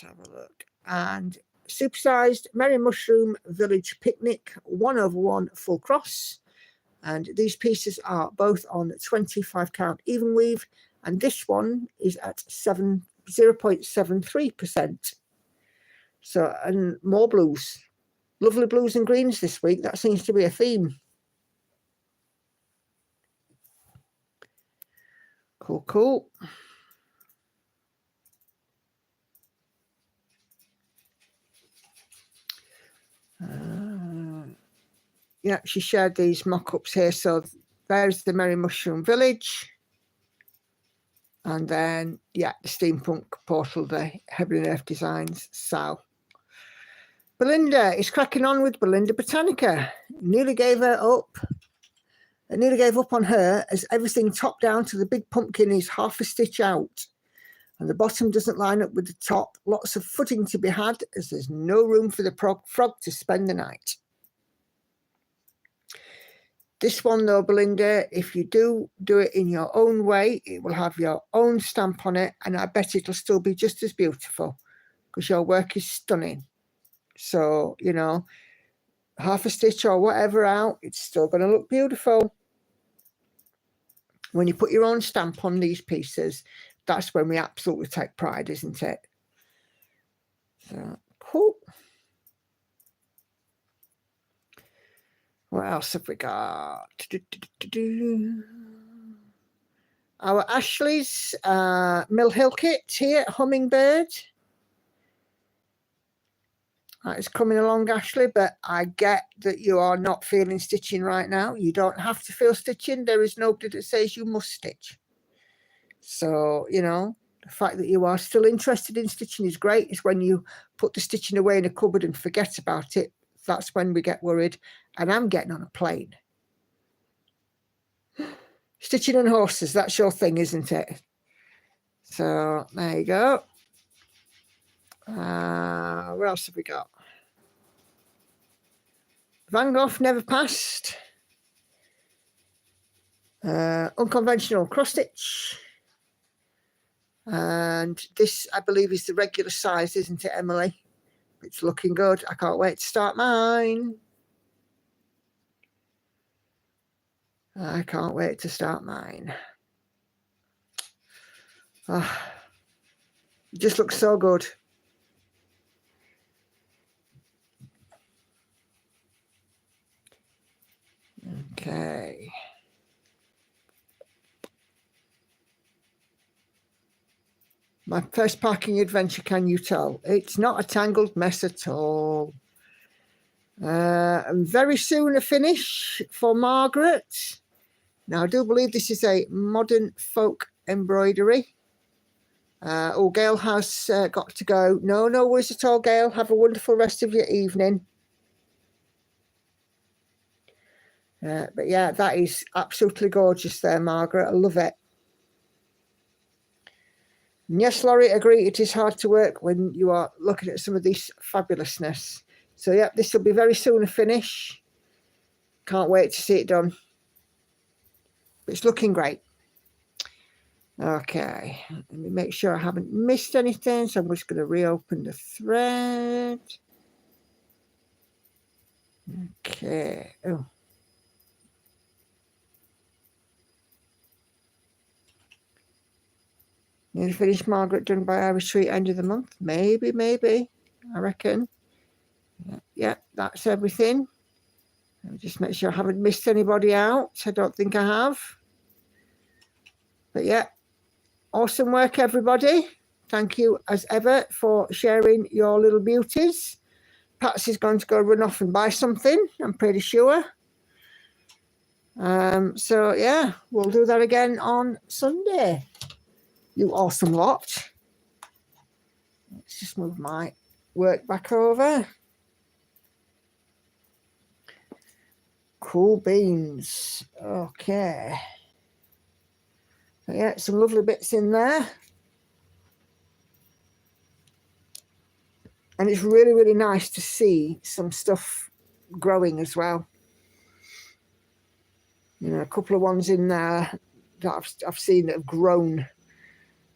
have a look. And supersized Merry Mushroom Village Picnic, 1 over 1 full cross And these pieces are both on 25 count even weave, and this one is at 0.73%. So, and more blues, lovely blues and greens this week. That seems to be a theme. Cool, cool. Yeah, she shared these mock-ups here. So there's the Merry Mushroom Village. And then, yeah, the steampunk portal, the Heaven and Earth Designs. So Belinda is cracking on with Belinda Botanica. Nearly gave her up. I nearly gave up on her as everything top down to the big pumpkin is half a stitch out. And the bottom doesn't line up with the top. Lots of footing to be had as there's no room for the frog to spend the night. This one though, Belinda, if you do it in your own way, it will have your own stamp on it, and I bet it'll still be just as beautiful because your work is stunning. So, you know, half a stitch or whatever out, it's still going to look beautiful. When you put your own stamp on these pieces, that's when we absolutely take pride, isn't it? So, cool. What else have we got? Our Ashley's Mill Hill kit here, Hummingbird. That is coming along, Ashley, but I get that you are not feeling stitching right now. You don't have to feel stitching. There is nobody that says you must stitch. So, you know, the fact that you are still interested in stitching is great. It's when you put the stitching away in a cupboard and forget about it. That's when we get worried. And I'm getting on a plane. Stitching and horses, that's your thing, isn't it? So there you go. What else have we got? Van Gogh Never Passed. Unconventional cross stitch. And this, I believe, is the regular size, isn't it, Emily? It's looking good. I can't wait to start mine. I can't wait to start mine. Oh, it just looks so good. Okay. My first parking adventure, can you tell? It's not a tangled mess at all. And very soon a finish for Margaret. Now, I do believe this is a modern folk embroidery. Gail has got to go. No worries at all, Gail. Have a wonderful rest of your evening. But yeah, that is absolutely gorgeous there, Margaret. I love it. And yes, Laurie, agree. It is hard to work when you are looking at some of this fabulousness. So yeah, this will be very soon a finish. Can't wait to see it done. It's looking great. Okay, let me make sure I haven't missed anything. So I'm just going to reopen the thread. Okay. Oh. Nearly finished, Margaret, done by our retreat end of the month. Maybe, I reckon. Yeah, that's everything. Let me just make sure I haven't missed anybody out. I don't think I have. But yeah, awesome work, everybody. Thank you, as ever, for sharing your little beauties. Patsy's going to go run off and buy something, I'm pretty sure. So, yeah, we'll do that again on Sunday. You awesome lot. Let's just move my work back over. Cool beans. Okay. Yeah, some lovely bits in there. And it's really, really nice to see some stuff growing as well. You know, a couple of ones in there that I've seen that have grown.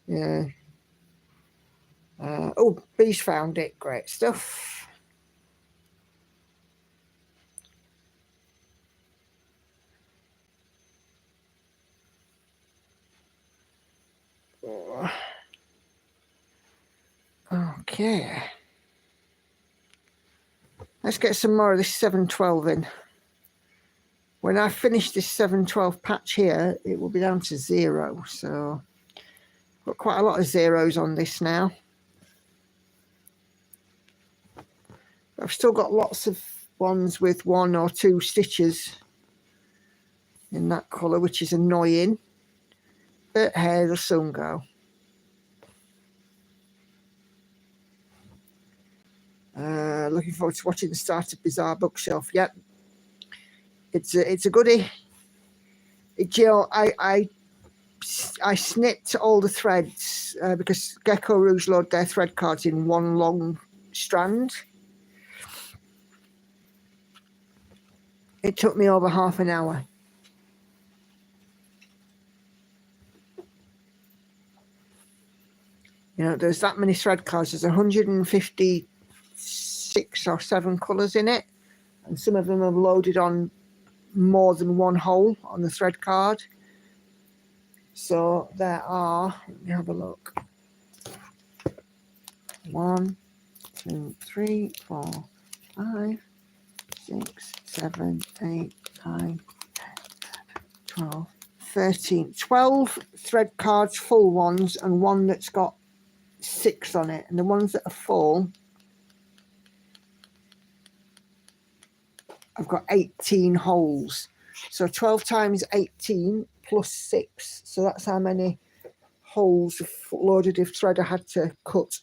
Yeah. Bee's found it. Great stuff. Okay. Let's get some more of this 712 in. When I finish this 712 patch here, it will be down to 0. So got quite a lot of zeros on this now. I've still got lots of ones with 1 or 2 stitches in that colour, which is annoying. But hey, they'll soon go. Looking forward to watching the start of Bizarre Bookshelf. Yep, it's a goodie. Jill, I snipped all the threads because Gecko Rouge load their thread cards in one long strand. It took me over half an hour. You know, there's that many thread cards. There's 156 or 7 colours in it, and some of them are loaded on more than one hole on the thread card. So there are, let me have a look. 1, 2, 3, 4, 5, 6, 7, 8, 9, 10, 12, 13, 12 thread cards, full ones, and one that's got 6 on it. And the ones that are full, I've got 18 holes. So 12 times 18 plus 6. So that's how many holes of loaded of thread I had to cut.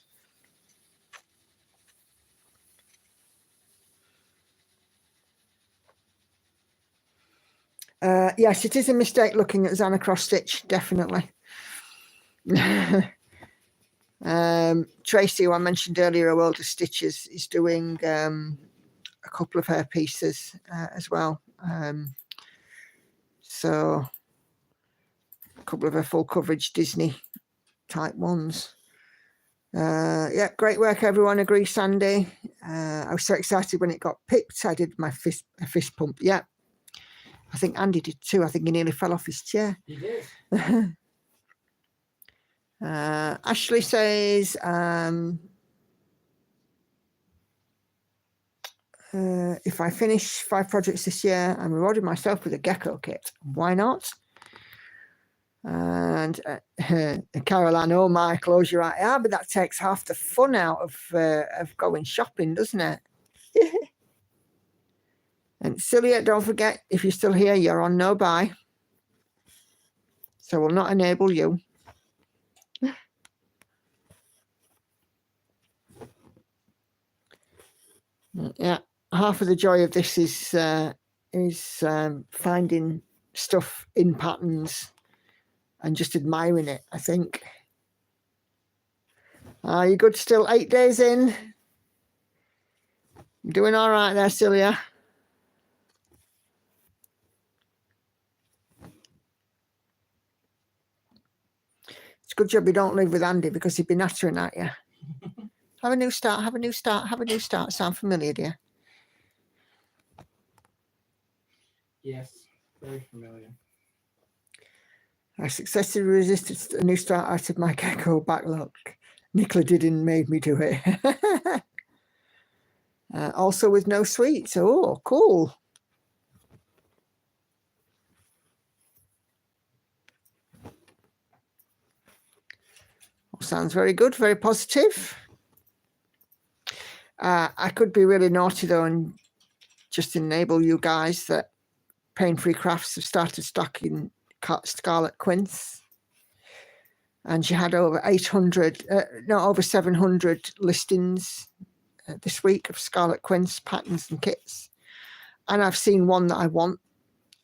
Yes, it is a mistake looking at Zana cross stitch, definitely. Tracy, who I mentioned earlier, a World of Stitches, is doing a couple of her pieces as well. So a couple of her full coverage Disney type ones. Yeah, great work, everyone. Agree, Sandy. I was so excited when it got picked. I did my fist pump. Yeah, I think Andy did too. I think he nearly fell off his chair. He did. Ashley says, if I finish 5 projects this year, I'm rewarding myself with a gecko kit. Why not? And Caroline, oh my, close your eye. Yeah, but that takes half the fun out of going shopping, doesn't it? And Celia, don't forget, if you're still here, you're on no buy. So we'll not enable you. Yeah, half of the joy of this is finding stuff in patterns and just admiring it, I think. Are you good still? 8 days in? You're doing all right there, Celia. It's a good job you don't live with Andy because he'd be nattering at you. Have a new start, have a new start, have a new start. Sound familiar, dear? Yes, very familiar. I successfully resisted a new start out of my gecko backlog. Nicola didn't made me do it. Also with no sweets. Oh, cool. Sounds very good, very positive. I could be really naughty though and just enable you guys that Pain-Free Crafts have started stocking Scarlet Quince. And she had over 700 listings this week of Scarlet Quince patterns and kits. And I've seen one that I want.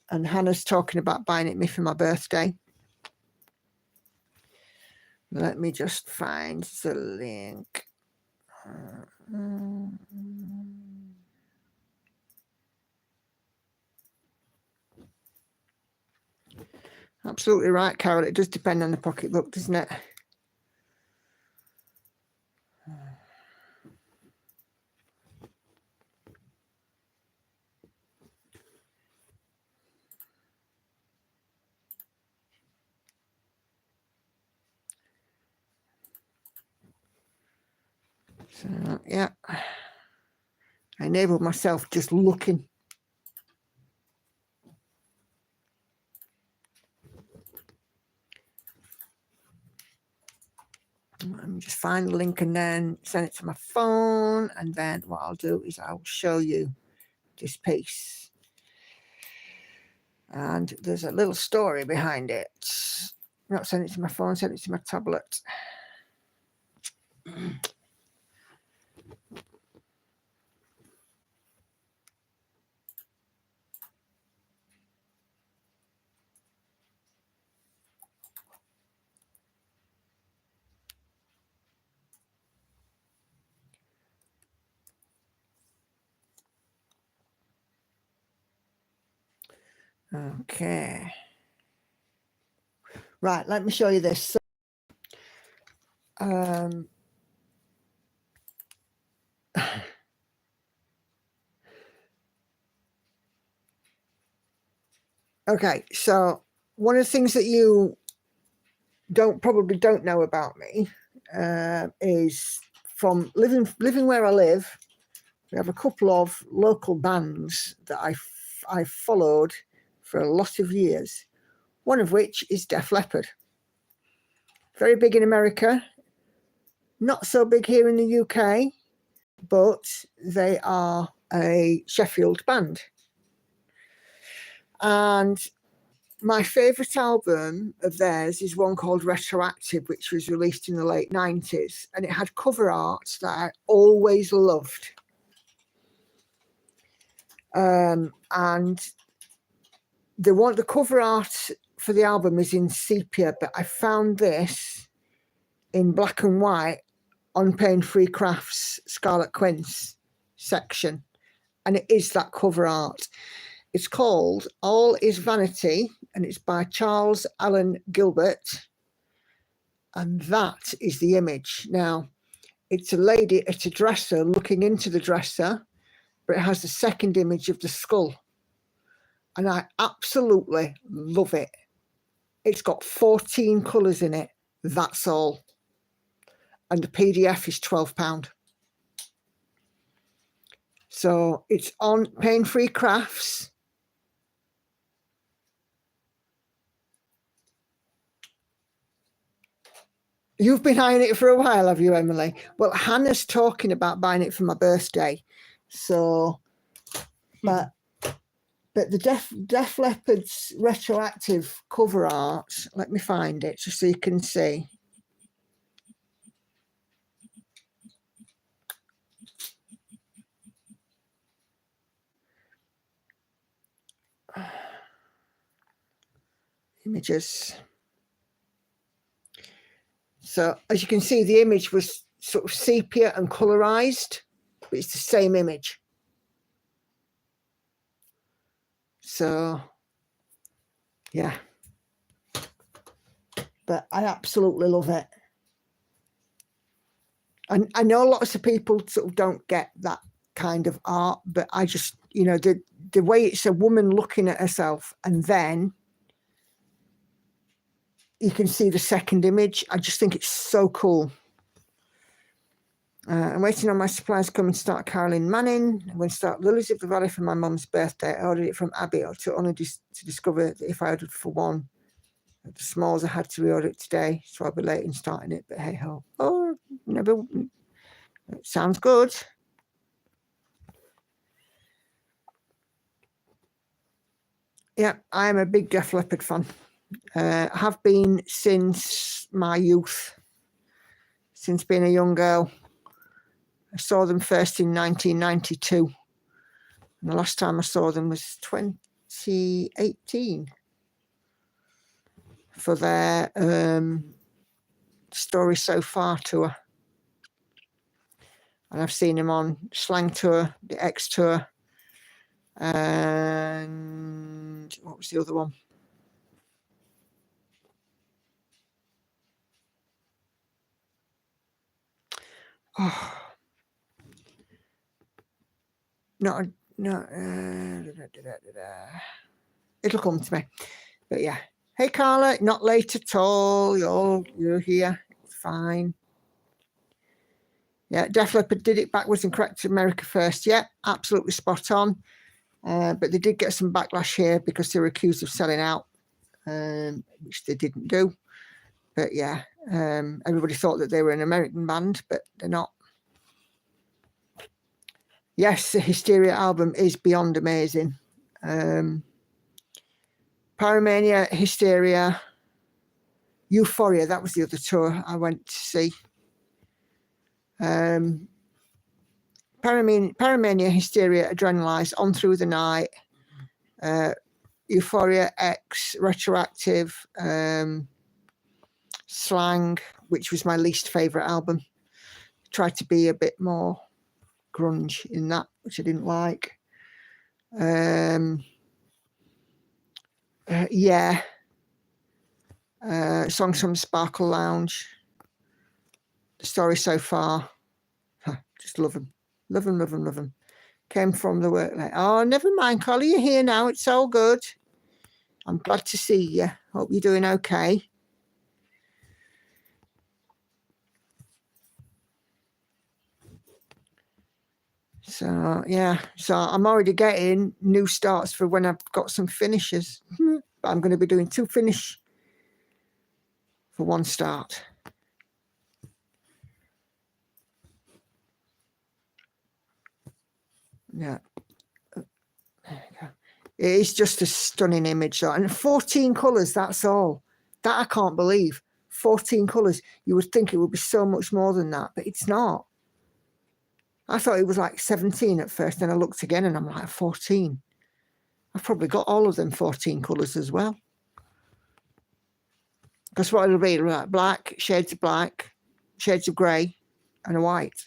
And Hannah's talking about buying it me for my birthday. Let me just find the link. Absolutely right, Carol. It does depend on the pocketbook, doesn't it? So, yeah, I enabled myself just looking. Let me just find the link and then send it to my phone. And then what I'll do is I'll show you this piece. And there's a little story behind it. Not send it to my phone, send it to my tablet. Okay. Right, let me show you this. So, okay, so one of the things that you probably don't know about me is from living where I live. We have a couple of local bands that I followed for a lot of years. One of which is Def Leppard. Very big in America, not so big here in the UK, but they are a Sheffield band. And my favourite album of theirs is one called Retroactive, which was released in the late 90s. And it had cover art that I always loved. And the cover art for the album is in sepia, but I found this in black and white on Pain Free Crafts Scarlet Quince section, and it is that cover art. It's called All Is Vanity, and it's by Charles Allen Gilbert, and that is the image. Now, it's a lady at a dresser looking into the dresser, but it has the second image of the skull, and I absolutely love it. It's got 14 colours in it, that's all. And the PDF is £12. So it's on Pain Free Crafts. You've been eyeing it for a while, have you, Emily? Well, Hannah's talking about buying it for my birthday. So, but the Def Leppard's Retroactive cover art, let me find it just so you can see. Images. So as you can see, the image was sort of sepia and colorized, but it's the same image. So yeah, but I absolutely love it. And I know lots of people sort of don't get that kind of art, but I just, you know, the way it's a woman looking at herself and then you can see the second image. I just think it's so cool. I'm waiting on my supplies coming to start Caroline Manning. I'm going to start Lilies of the Valley for my mum's birthday. I ordered it from Abby only to discover that if I ordered for one of the smalls, I had to reorder it today. So I'll be late in starting it, but hey ho. Oh, never. It sounds good. Yeah, I am a big Def Leppard fan. Have been since my youth, since being a young girl. I saw them first in 1992. And the last time I saw them was 2018 for their Story So Far tour. And I've seen them on Slang Tour, the X Tour, and what was the other one? Oh, no, it'll come to me. But yeah, hey Carla, not late at all. You're here. It's fine. Yeah, Def Leppard did it backwards and correct America First. Yeah, absolutely spot on. But they did get some backlash here because they were accused of selling out, which they didn't do. But yeah, everybody thought that they were an American band, but they're not. Yes, the Hysteria album is beyond amazing. Pyromania, Hysteria, Euphoria, that was the other tour I went to see. Pyromania, Hysteria, Adrenalize, On Through the Night, Euphoria, X, Retroactive, Slang, which was my least favourite album. Tried to be a bit more grunge in that, which I didn't like. Yeah. Songs from Sparkle Lounge. The Story So Far. Just love them. Love them, love them, love them. Came from the work like, oh, never mind, Collie, you're here now. It's all good. I'm glad to see you. Hope you're doing okay. So, yeah. So I'm already getting new starts for when I've got some finishes. But I'm going to be doing 2 finish for 1 start. Yeah. There you go. It is just a stunning image. And 14 colours, that's all. That I can't believe. 14 colours. You would think it would be so much more than that, but it's not. I thought it was like 17 at first, then I looked again and I'm like 14. I've probably got all of them 14 colours as well. Because what it'll be, like black, shades of grey, and a white,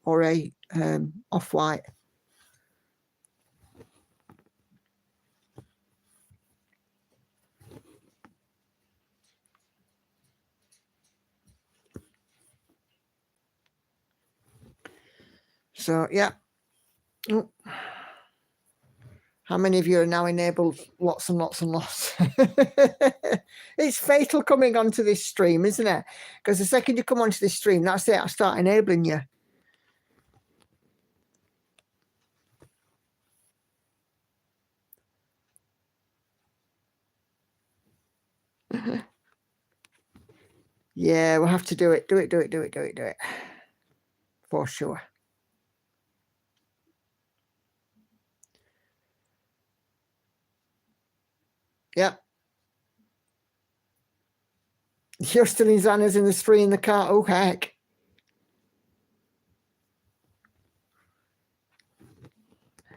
or a off-white. So, yeah. Oh. How many of you are now enabled lots and lots and lots? It's fatal coming onto this stream, isn't it? Because the second you come onto this stream, that's it. I start enabling you. Yeah, we'll have to do it. Do it. For sure. Yep. You're still in Xana's in the spree in the car. Oh, heck.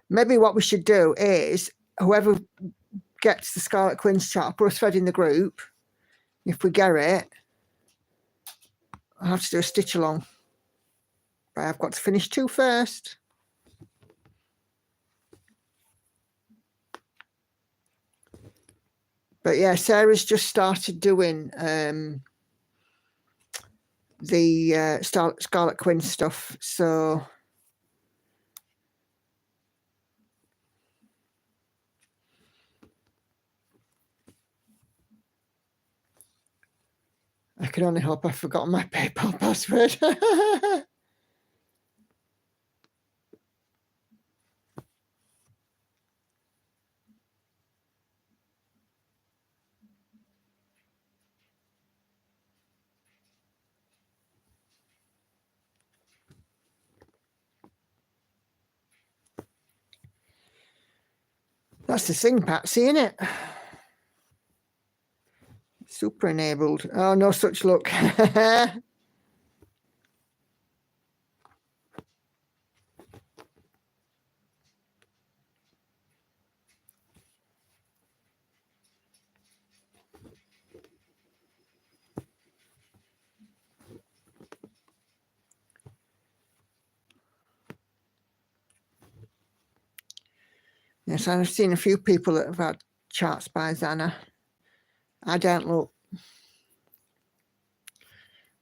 Maybe what we should do is whoever gets the Scarlet Queen's chart, put a thread in the group. If we get it, I'll have to do a stitch along. But I've got to finish 2 first. But yeah, Sarah's just started doing the Scarlet Queen stuff. So I can only hope I've forgotten my PayPal password. That's the thing, Patsy, isn't it? Super enabled. Oh, no such luck. Yes, I've seen a few people that have had charts by Xana. I don't look.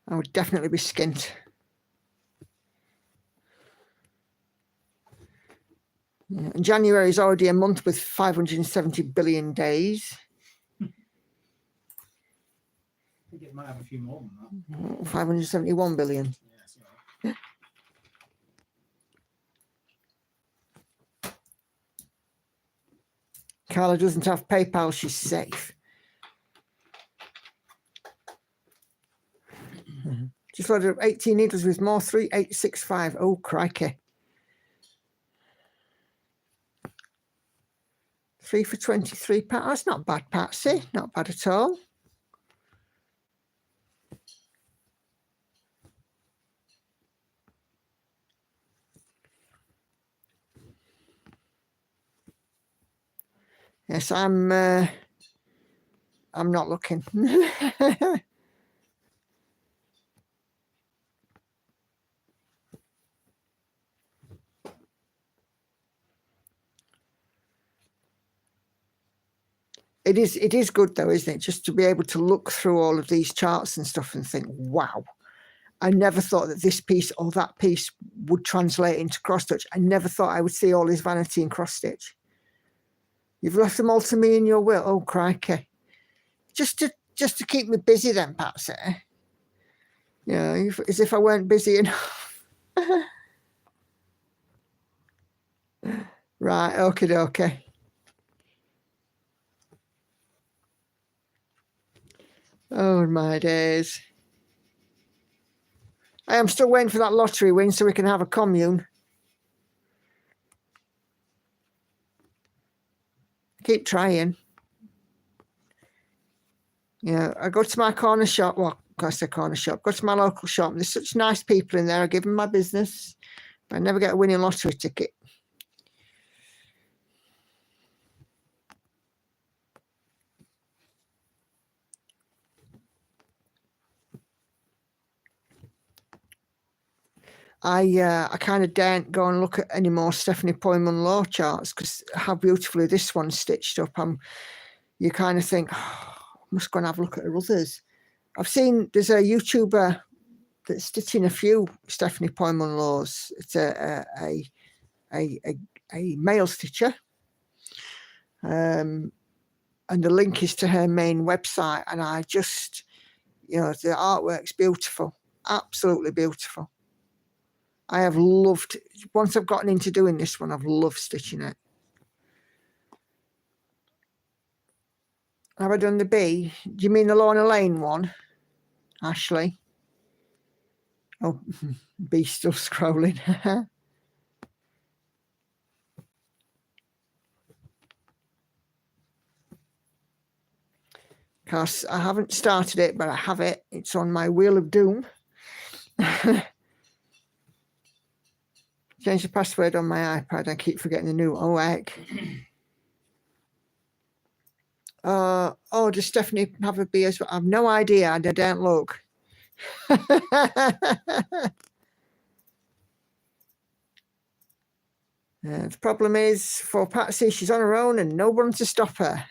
I would definitely be skint. Yeah. And January is already a month with 570 billion days. I think it might have a few more than that. 571 billion. Yeah. Carla doesn't have PayPal. She's safe. Just loaded up 18 needles with more 3865. Oh, crikey. 3 for £23. That's not bad, Patsy. Not bad at all. Yes, I'm not looking. It is good though, isn't it? Just to be able to look through all of these charts and stuff and think, wow, I never thought that this piece or that piece would translate into cross stitch. I never thought I would see all this vanity in cross stitch. You've left them all to me in your will. Oh, crikey. Just to keep me busy then, Patsy. You know, as if I weren't busy enough. Right, okie dokie. Oh, my days. I am still waiting for that lottery win so we can have a commune. Keep trying. Yeah, I go to my corner shop. Well, I say corner shop. Go to my local shop. There's such nice people in there. I give them my business. But I never get a winning lottery ticket. I kind of daren't go and look at any more Stephanie Poyman Law charts because how beautifully this one's stitched up. You kind of think, oh, I must go and have a look at her others. I've seen there's a YouTuber that's stitching a few Stephanie Poyman Laws. It's a male stitcher. And the link is to her main website. And I just, you know, the artwork's beautiful. Absolutely beautiful. I have loved, once I've gotten into doing this one, I've loved stitching it. Have I done the B? Do you mean the Lorna Lane one, Ashley? Oh, B's still scrolling. Because I haven't started it, but I have it. It's on my wheel of doom. Change the password on my iPad. I keep forgetting the new. Oh, heck. Oh, does Stephanie have a B as well? I have no idea. I don't look. The problem is for Patsy, she's on her own and no one to stop her.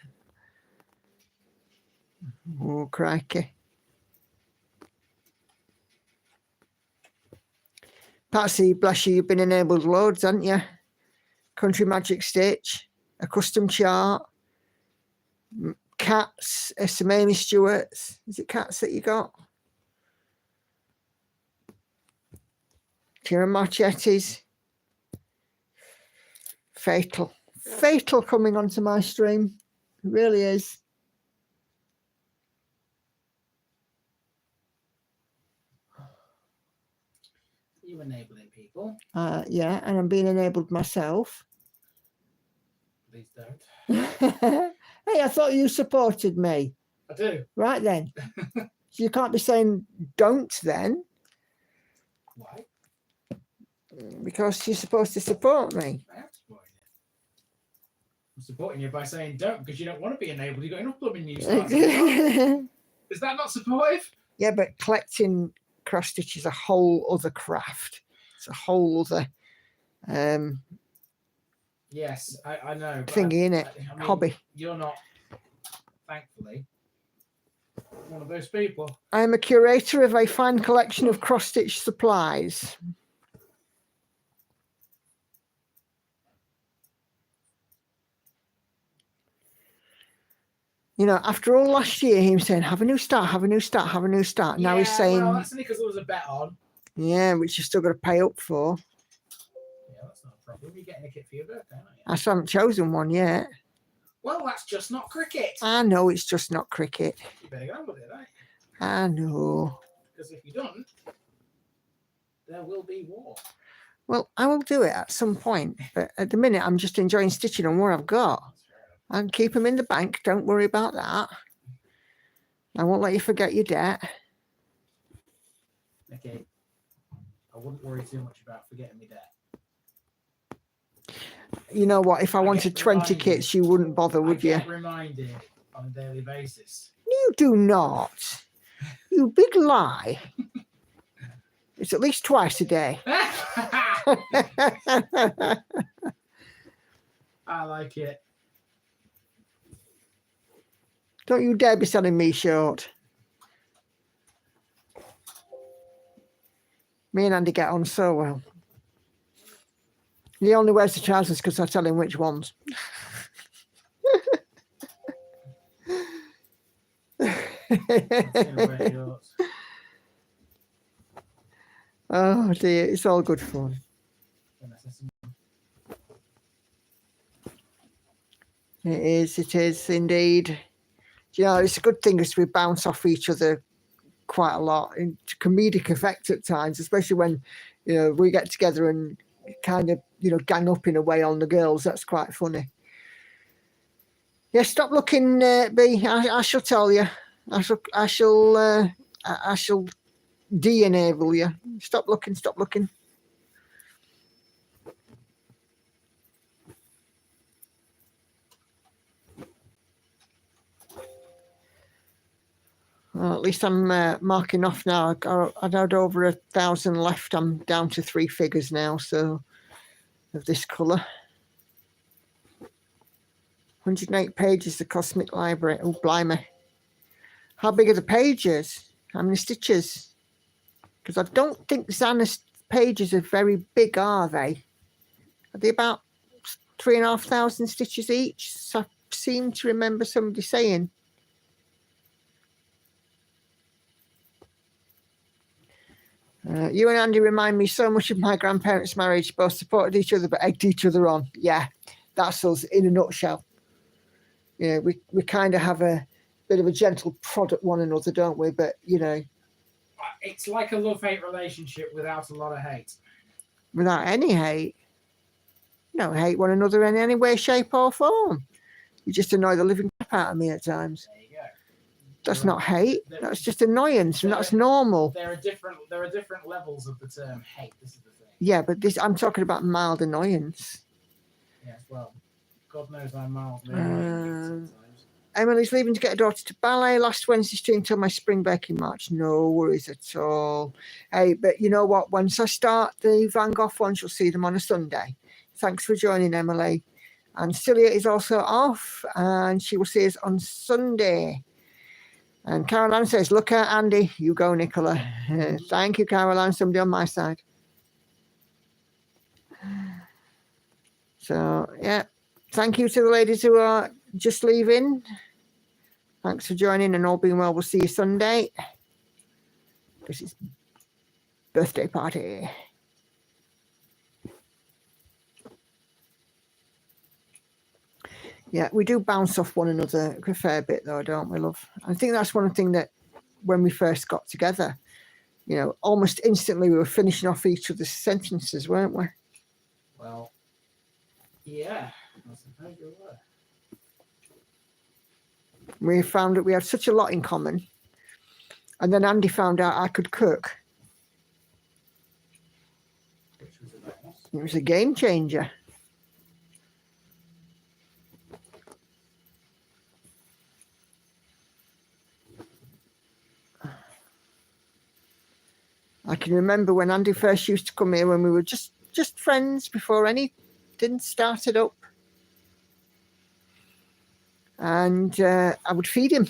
Oh, crikey. Patsy, bless you, you've been enabled loads, haven't you? Country Magic Stitch, a custom chart, cats, some Amy Stewart's. Is it cats that you got? Kieran Marchetti's. Fatal. Fatal coming onto my stream. It really is. You enabling people. Yeah, and I'm being enabled myself. Please don't. Hey, I thought you supported me. I do. Right then. So you can't be saying don't then. Why? Because you're supposed to support me. I am supporting you. I'm supporting you by saying don't because you don't want to be enabled. You've got enough blooming news. Is that not supportive? Yeah, but collecting cross stitch is a whole other craft. It's a whole other yes, I know. Thingy, innit? I mean, Hobby. You're not, thankfully, one of those people. I am a curator of a fine collection of cross stitch supplies. You know, after all last year, he was saying, have a new start, have a new start, have a new start. Now he's saying... well, that's only because there was a bet on. Yeah, which you've still got to pay up for. Yeah, that's not a problem. You're getting a kit for your birthday, aren't you? I still haven't chosen one yet. Well, that's just not cricket. I know it's just not cricket. You better get on with it, right? I know. Because if you don't, there will be war. Well, I will do it at some point, but at the minute I'm just enjoying stitching on what I've got. And keep them in the bank. Don't worry about that. I won't let you forget your debt. Okay. I wouldn't worry too much about forgetting my debt. You know what? If I wanted 20 kits, you wouldn't bother, would you? I get reminded on a daily basis. You do not. You big lie. It's at least twice a day. I like it. Don't you dare be selling me short. Me and Andy get on so well. He only wears the trousers because I tell him which ones. Oh dear, it's all good fun. It is indeed. You know, it's a good thing as we bounce off each other quite a lot in comedic effect at times, especially when, you know, we get together and kind of, you know, gang up in a way on the girls. That's quite funny. Yeah, stop looking, B. I shall tell you. I shall de-enable you. Stop looking. Stop looking. Well, at least I'm marking off now. I'd had over 1,000 left. I'm down to 3 figures now, so of this colour. 108 pages, the Cosmic Library. Oh, blimey. How big are the pages? How many stitches? Because I don't think Xana's pages are very big, are they? Are they about 3,500 stitches each? So I seem to remember somebody saying. You and Andy remind me so much of my grandparents' marriage. Both supported each other but egged each other on. Yeah, that's us in a nutshell. Yeah, we kind of have a bit of a gentle prod at one another, don't we? But, you know. It's like a love-hate relationship without a lot of hate. Without any hate. You don't hate one another in any way, shape or form. You just annoy the living crap out of me at times. There you go. That's not hate. That's just annoyance, and that's normal. There are different levels of the term hate. This is the thing. Yeah, but I'm talking about mild annoyance. Yes, well, God knows I'm mild sometimes. Emily's leaving to get her daughter to ballet. Last Wednesday stream till my spring break in March. No worries at all. Hey, but you know what? Once I start the Van Gogh ones, you'll see them on a Sunday. Thanks for joining, Emily. And Celia is also off, and she will see us on Sunday. And Caroline says, look at Andy. You go, Nicola. Thank you, Caroline. Somebody on my side. So, yeah. Thank you to the ladies who are just leaving. Thanks for joining, and all being well, we'll see you Sunday. This is birthday party. Yeah, we do bounce off one another a fair bit, though, don't we, love? I think that's one thing that when we first got together, you know, almost instantly we were finishing off each other's sentences, weren't we? Well, yeah, I suppose you were. We found that we had such a lot in common. And then Andy found out I could cook. Which was a bonus. It was a game changer. I can remember when Andy first used to come here when we were just friends before anything started up. And I would feed him.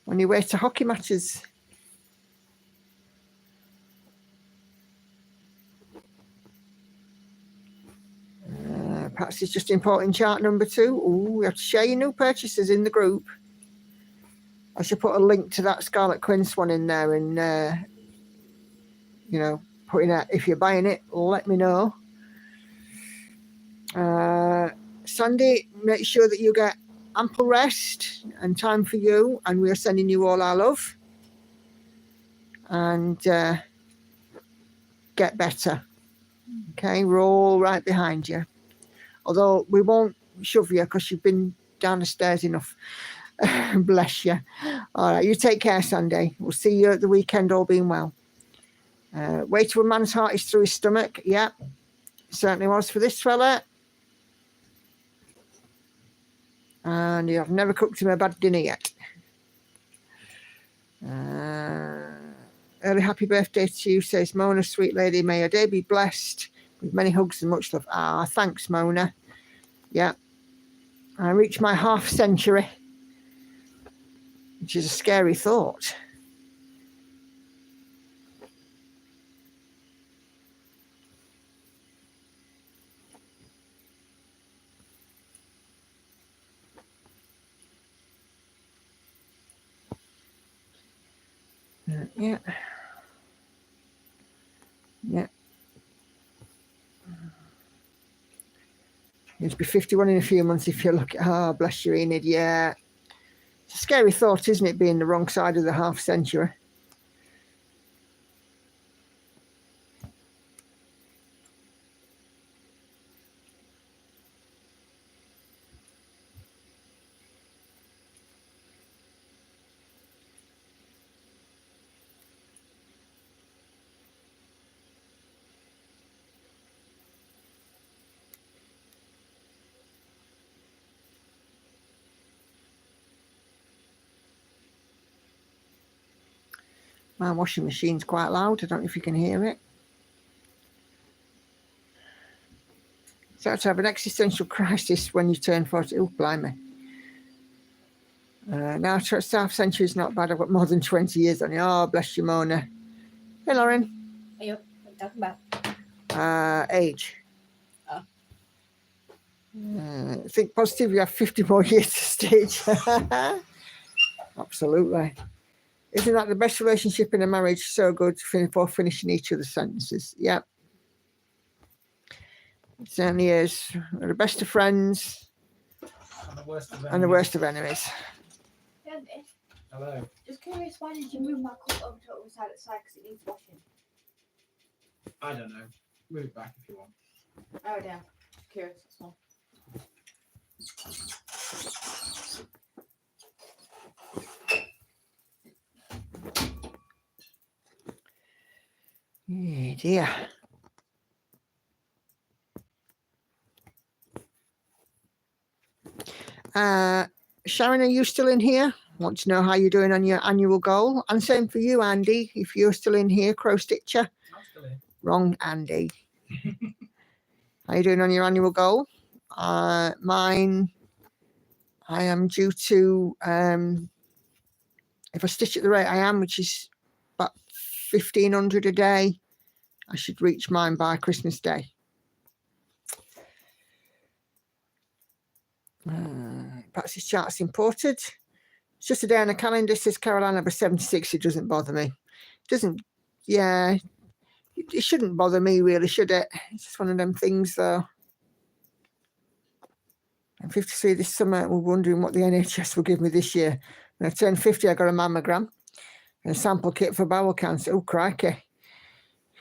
On your way to hockey matches. Perhaps it's just importing chart number 2. Ooh, we have to share your new purchases in the group. I should put a link to that Scarlet Quince one in there and, you know, putting out, if you're buying it, let me know. Sandy, make sure that you get ample rest and time for you, and we are sending you all our love. And get better. Okay, we're all right behind you. Although we won't shove you because you've been down the stairs enough. Bless you. All right, you take care, Sandy. We'll see you at the weekend, all being well. Way to a man's heart is through his stomach. Yeah, certainly was for this fella. And you have never cooked him a bad dinner yet. Early happy birthday to you, says Mona, sweet lady. May your day be blessed with many hugs and much love. Ah, thanks, Mona. Yeah. I reached my half century, which is a scary thought. Yeah. Yeah. You'll be 51 in a few months if you look at, oh, bless you, Enid. Yeah. It's a scary thought, isn't it, being the wrong side of the half century? My washing machine's quite loud. I don't know if you can hear it. Start to have an existential crisis when you turn 40. Oh, blimey. Now, half century is not bad. I've got more than 20 years on it. Oh, bless you, Mona. Hey, Lauren. Hey, what are you talking about? Age. Oh. Think positive. You have 50 more years to stage. Absolutely. Isn't that the best relationship in a marriage? So good for finishing each other's sentences. Yeah. It certainly is. We're the best of friends. And the worst of enemies. And the worst of enemies. Yeah, Hello. just curious, why did you move my cup over to the other side of the side? Because it needs washing. I don't know. Move it back if you want. Oh, damn. Curious, that's all. Yeah, dear. Sharon, are you still in here? Want to know how you're doing on your annual goal? And same for you, Andy. If you're still in here, Crow Stitcher. I'm still here. Wrong, Andy. How you doing on your annual goal? Mine, I am due to, if I stitch at the rate I am, which is about 1,500 a day, I should reach mine by Christmas Day. Patsy's chart's imported. It's just a day on the calendar. Says Caroline number 76. It doesn't bother me. Doesn't, yeah. It shouldn't bother me, really, should it? It's just one of them things, though. I'm 53 this summer. We're wondering what the NHS will give me this year. When I turned 50, I got a mammogram and a sample kit for bowel cancer. Oh, crikey.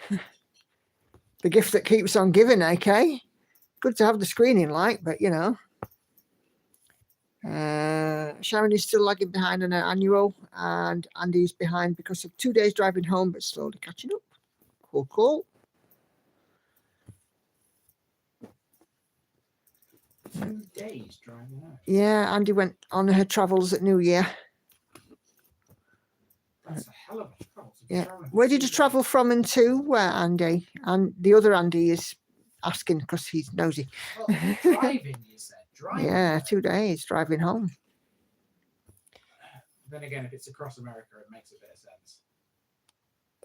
The gift that keeps on giving, okay? Good to have the screening light, but, you know. Sharon is still lagging behind on her annual, and Andy's behind because of 2 days driving home, but slowly catching up. Cool, cool. 2 days driving out. Yeah, Andy went on her travels at New Year. That's a hell of a travel. Yeah. Where did you travel from and to? Where, Andy? And the other Andy is asking because he's nosy. Well, driving, you said. Driving. Yeah, 2 days driving home. Then again, if it's across America, it makes a bit of sense.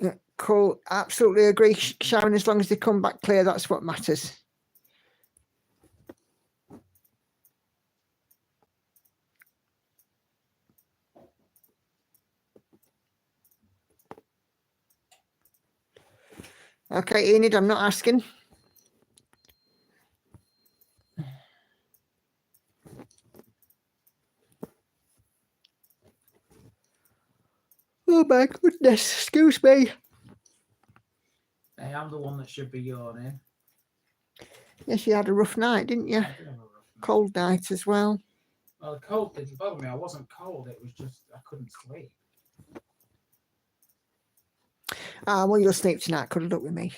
Yeah, cool. Absolutely agree, Sharon. As long as they come back clear, that's what matters. Okay, Enid, I'm not asking. my goodness. Excuse me. Hey, I'm the one that should be yawning. Yes, you had a rough night, didn't you? I did have a rough night. Cold night as well. Well, the cold didn't bother me. I wasn't cold. It was just I couldn't sleep. Well, you'll sleep tonight. Cuddled up with me.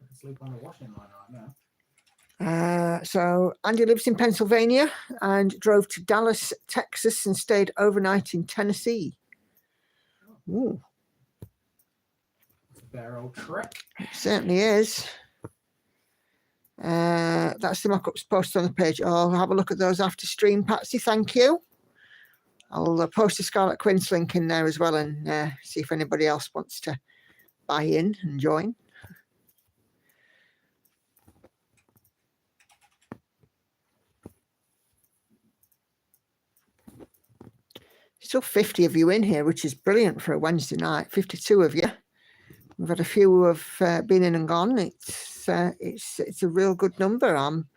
I can sleep on the washing line right now. So Andy lives in Pennsylvania and drove to Dallas, Texas, and stayed overnight in Tennessee. Ooh, It's a fair old trek. it certainly is. That's the mock-ups posted on the page. I'll have a look at those after stream, Patsy. Thank you. I'll post a Scarlet Quince link in there as well and see if anybody else wants to buy in and join. Still 50 of you in here, which is brilliant for a Wednesday night. 52 of you. We've had a few who have been in and gone. It's a real good number. I'm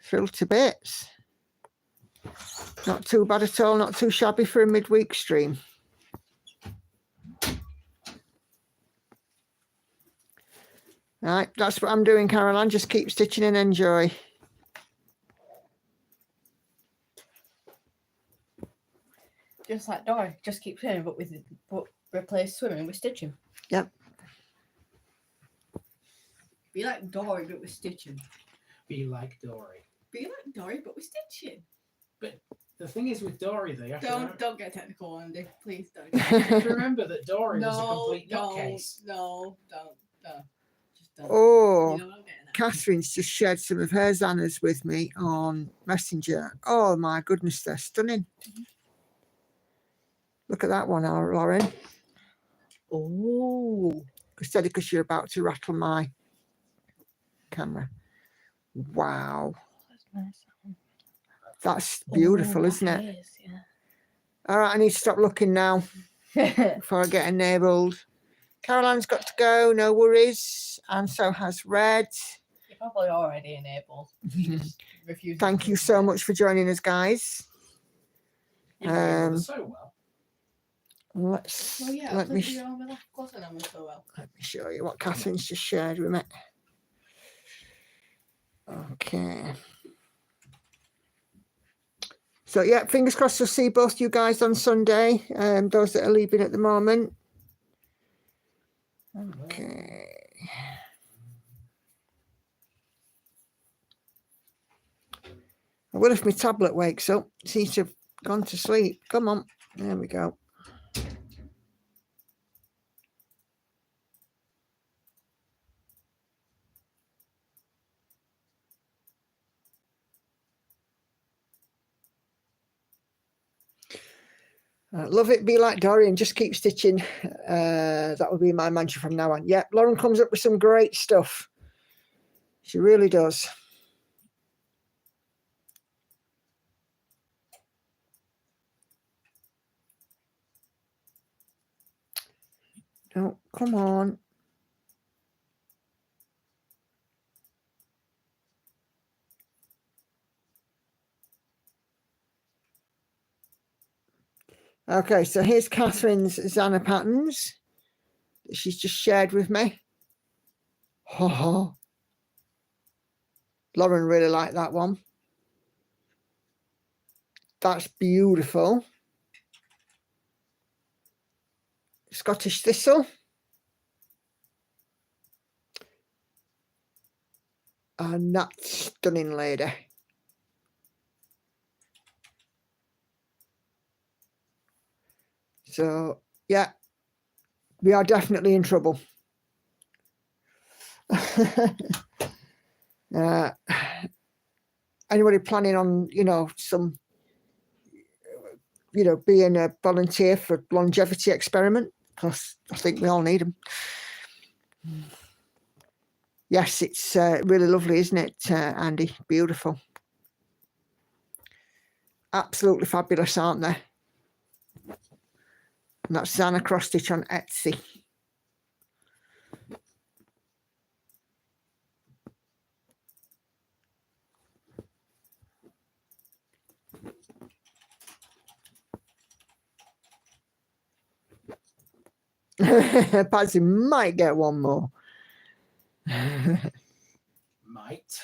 thrilled to bits. Not too bad at all. Not too shabby for a midweek stream. Right, that's what I'm doing, Caroline. Just keep stitching and enjoy. Just like Dory, just keep swimming, but replace swimming with stitching. Yep. Be like Dory, but with stitching. Be like Dory. Be like Dory, but with stitching. The thing is with Dory, though, you have to Don't get technical, Andy. Please don't. you have to remember that Dory was a complete nutcase. No, don't. Just don't. Oh, You know what I'm getting at. Catherine's just shared some of her Xanas with me on Messenger. Oh my goodness, they're stunning. Look at that one, Lauren. Oh, steady because you're about to rattle my camera. Wow, That's nice. that's beautiful, isn't it? It is, yeah. All right, I need to stop looking now before I get enabled. Caroline's got to go, no worries. And so has Red. You're probably already enabled. You just refuse. Thank you so much for joining us, guys. You know so well. Let's Well, yeah, let me closer than we so well. let me show you what Catherine's just shared with me. Okay. So yeah, fingers crossed we'll see both you guys on Sunday. Those that are leaving at the moment. Okay. I will if my tablet wakes up. Seems to have gone to sleep. Come on. There we go. Love it, be like Dorian, just keep stitching. That will be my mantra from now on. Yeah, Lauren comes up with some great stuff. She really does. Oh, come on. Okay, so here's Catherine's Xana patterns that she's just shared with me. Oh, Lauren really liked that one. That's beautiful. Scottish Thistle. And that's stunning lady. So, yeah, we are definitely in trouble. Anybody planning on, some, being a volunteer for longevity experiment? Because I think we all need them. Yes, it's really lovely, isn't it, Andy? Beautiful. Absolutely fabulous, aren't they? And that's Xana cross stitch on Etsy. Patsy might get one more. Might.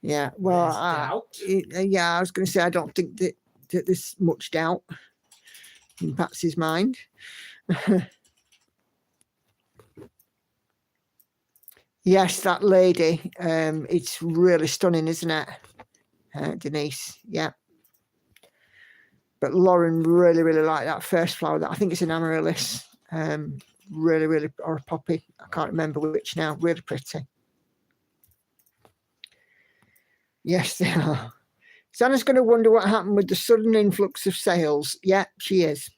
Yeah, well, There's doubt. I was going to say I don't think that there's much doubt in Patsy's mind. Yes, that lady. It's really stunning, isn't it, Denise? Yeah. But Lauren really, really liked that first flower. That I think it's an amaryllis. Really, really, or a poppy. I can't remember which now. Really pretty. Yes, they are. Sanna's going to wonder what happened with the sudden influx of sales. Yeah, she is.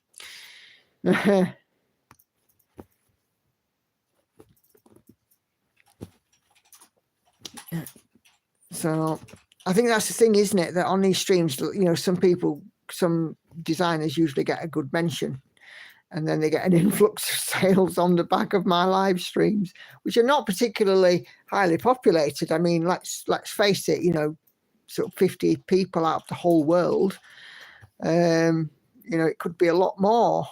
So I think that's the thing, isn't it? That on these streams, you know, some designers usually get a good mention, and then they get an influx of sales on the back of my live streams, which are not particularly highly populated. I mean, let's face it, you know, sort of 50 people out of the whole world. You know, it could be a lot more.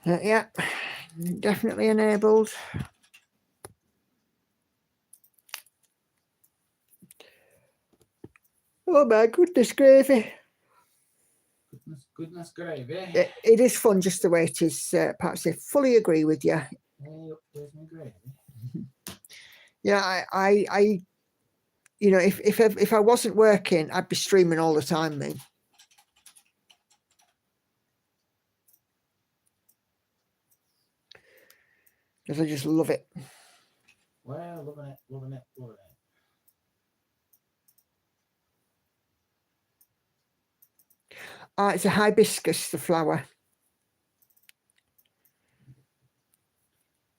Yeah, definitely enabled. Oh my goodness gravy. Goodness gravy. It is fun just the way it is, Patsy. Fully agree with you. Hey, there's my gravy. Yeah, I you know, if I wasn't working, I'd be streaming all the time, me. Because I just love it. Well, loving it, loving it, loving it. It's a hibiscus, the flower.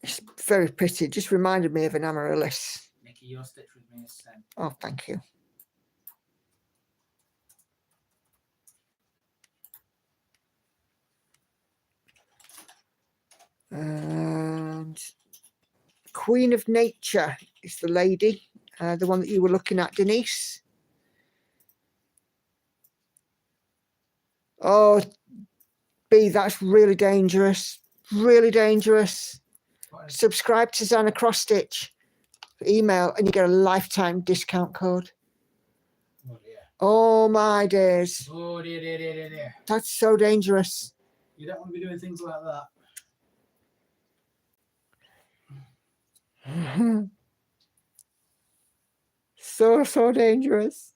It's very pretty. Just reminded me of an amaryllis. Nikki, your stitch with me is sent. Oh, thank you. And Queen of Nature is the lady, the one that you were looking at, Denise. Oh, B, that's really dangerous. Really dangerous. Subscribe to Xana Cross Stitch for email and you get a lifetime discount code. Oh, dear. Oh, my days. Oh, dear. That's so dangerous. You don't want to be doing things like that. So dangerous.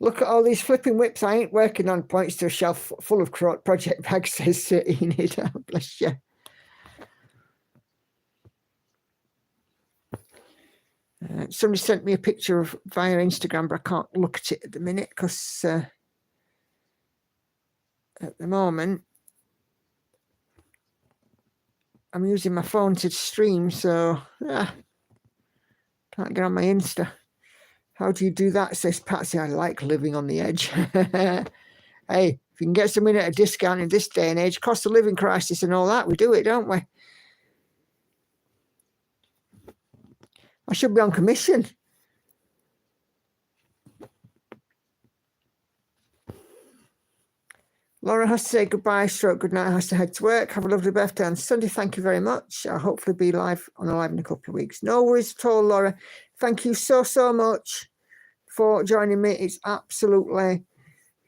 Look at all these flipping whips. I ain't working on, points to a shelf full of project bags, says Enid. Bless you. Somebody sent me a picture via Instagram, but I can't look at it at the minute because at the moment I'm using my phone to stream, so can't get on my Insta. How do you do that? Says Patsy. I like living on the edge. Hey, if you can get something at a discount in this day and age, cost of living crisis and all that, we do it, don't we? I should be on commission. Laura has to say goodbye, stroke good night, has to head to work. Have a lovely birthday on Sunday. Thank you very much. I'll hopefully be live in a couple of weeks. No worries at all, Laura. Thank you so much for joining me. It's absolutely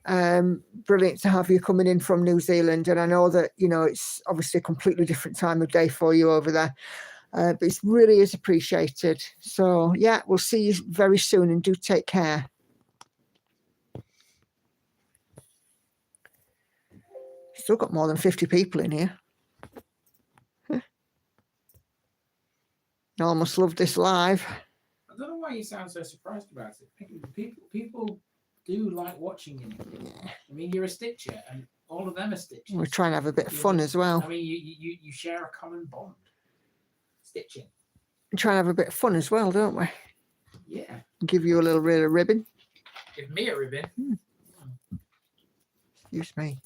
brilliant to have you coming in from New Zealand. And I know that, you know, it's obviously a completely different time of day for you over there. But it really is appreciated. So, yeah, we'll see you very soon and do take care. Still got more than 50 people in here. I almost love this live. I don't know why you sound so surprised about it. People do like watching you. I mean, you're a stitcher, and all of them are stitchers. We're trying to have a bit of fun as well. I mean, you share a common bond. Stitching. We're trying to have a bit of fun as well, don't we? Yeah. give you a little bit of ribbon. Give me a ribbon. Excuse me.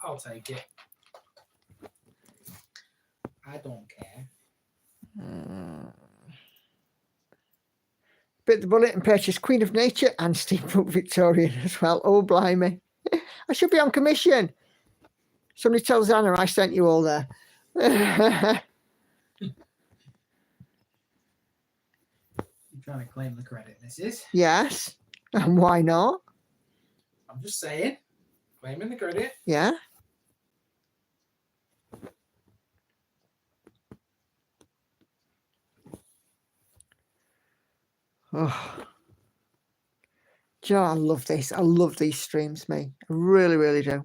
I'll take it. I don't care. Bit the bullet and purchase Queen of Nature and Steampunk Victorian as well. Oh, blimey. I should be on commission. Somebody tell Zana I sent you all there. You're trying to claim the credit, Mrs. Yes. And why not? I'm just saying. Claiming the credit. Yeah. Oh. Do you know, I love this. I love these streams, me. I really, really do.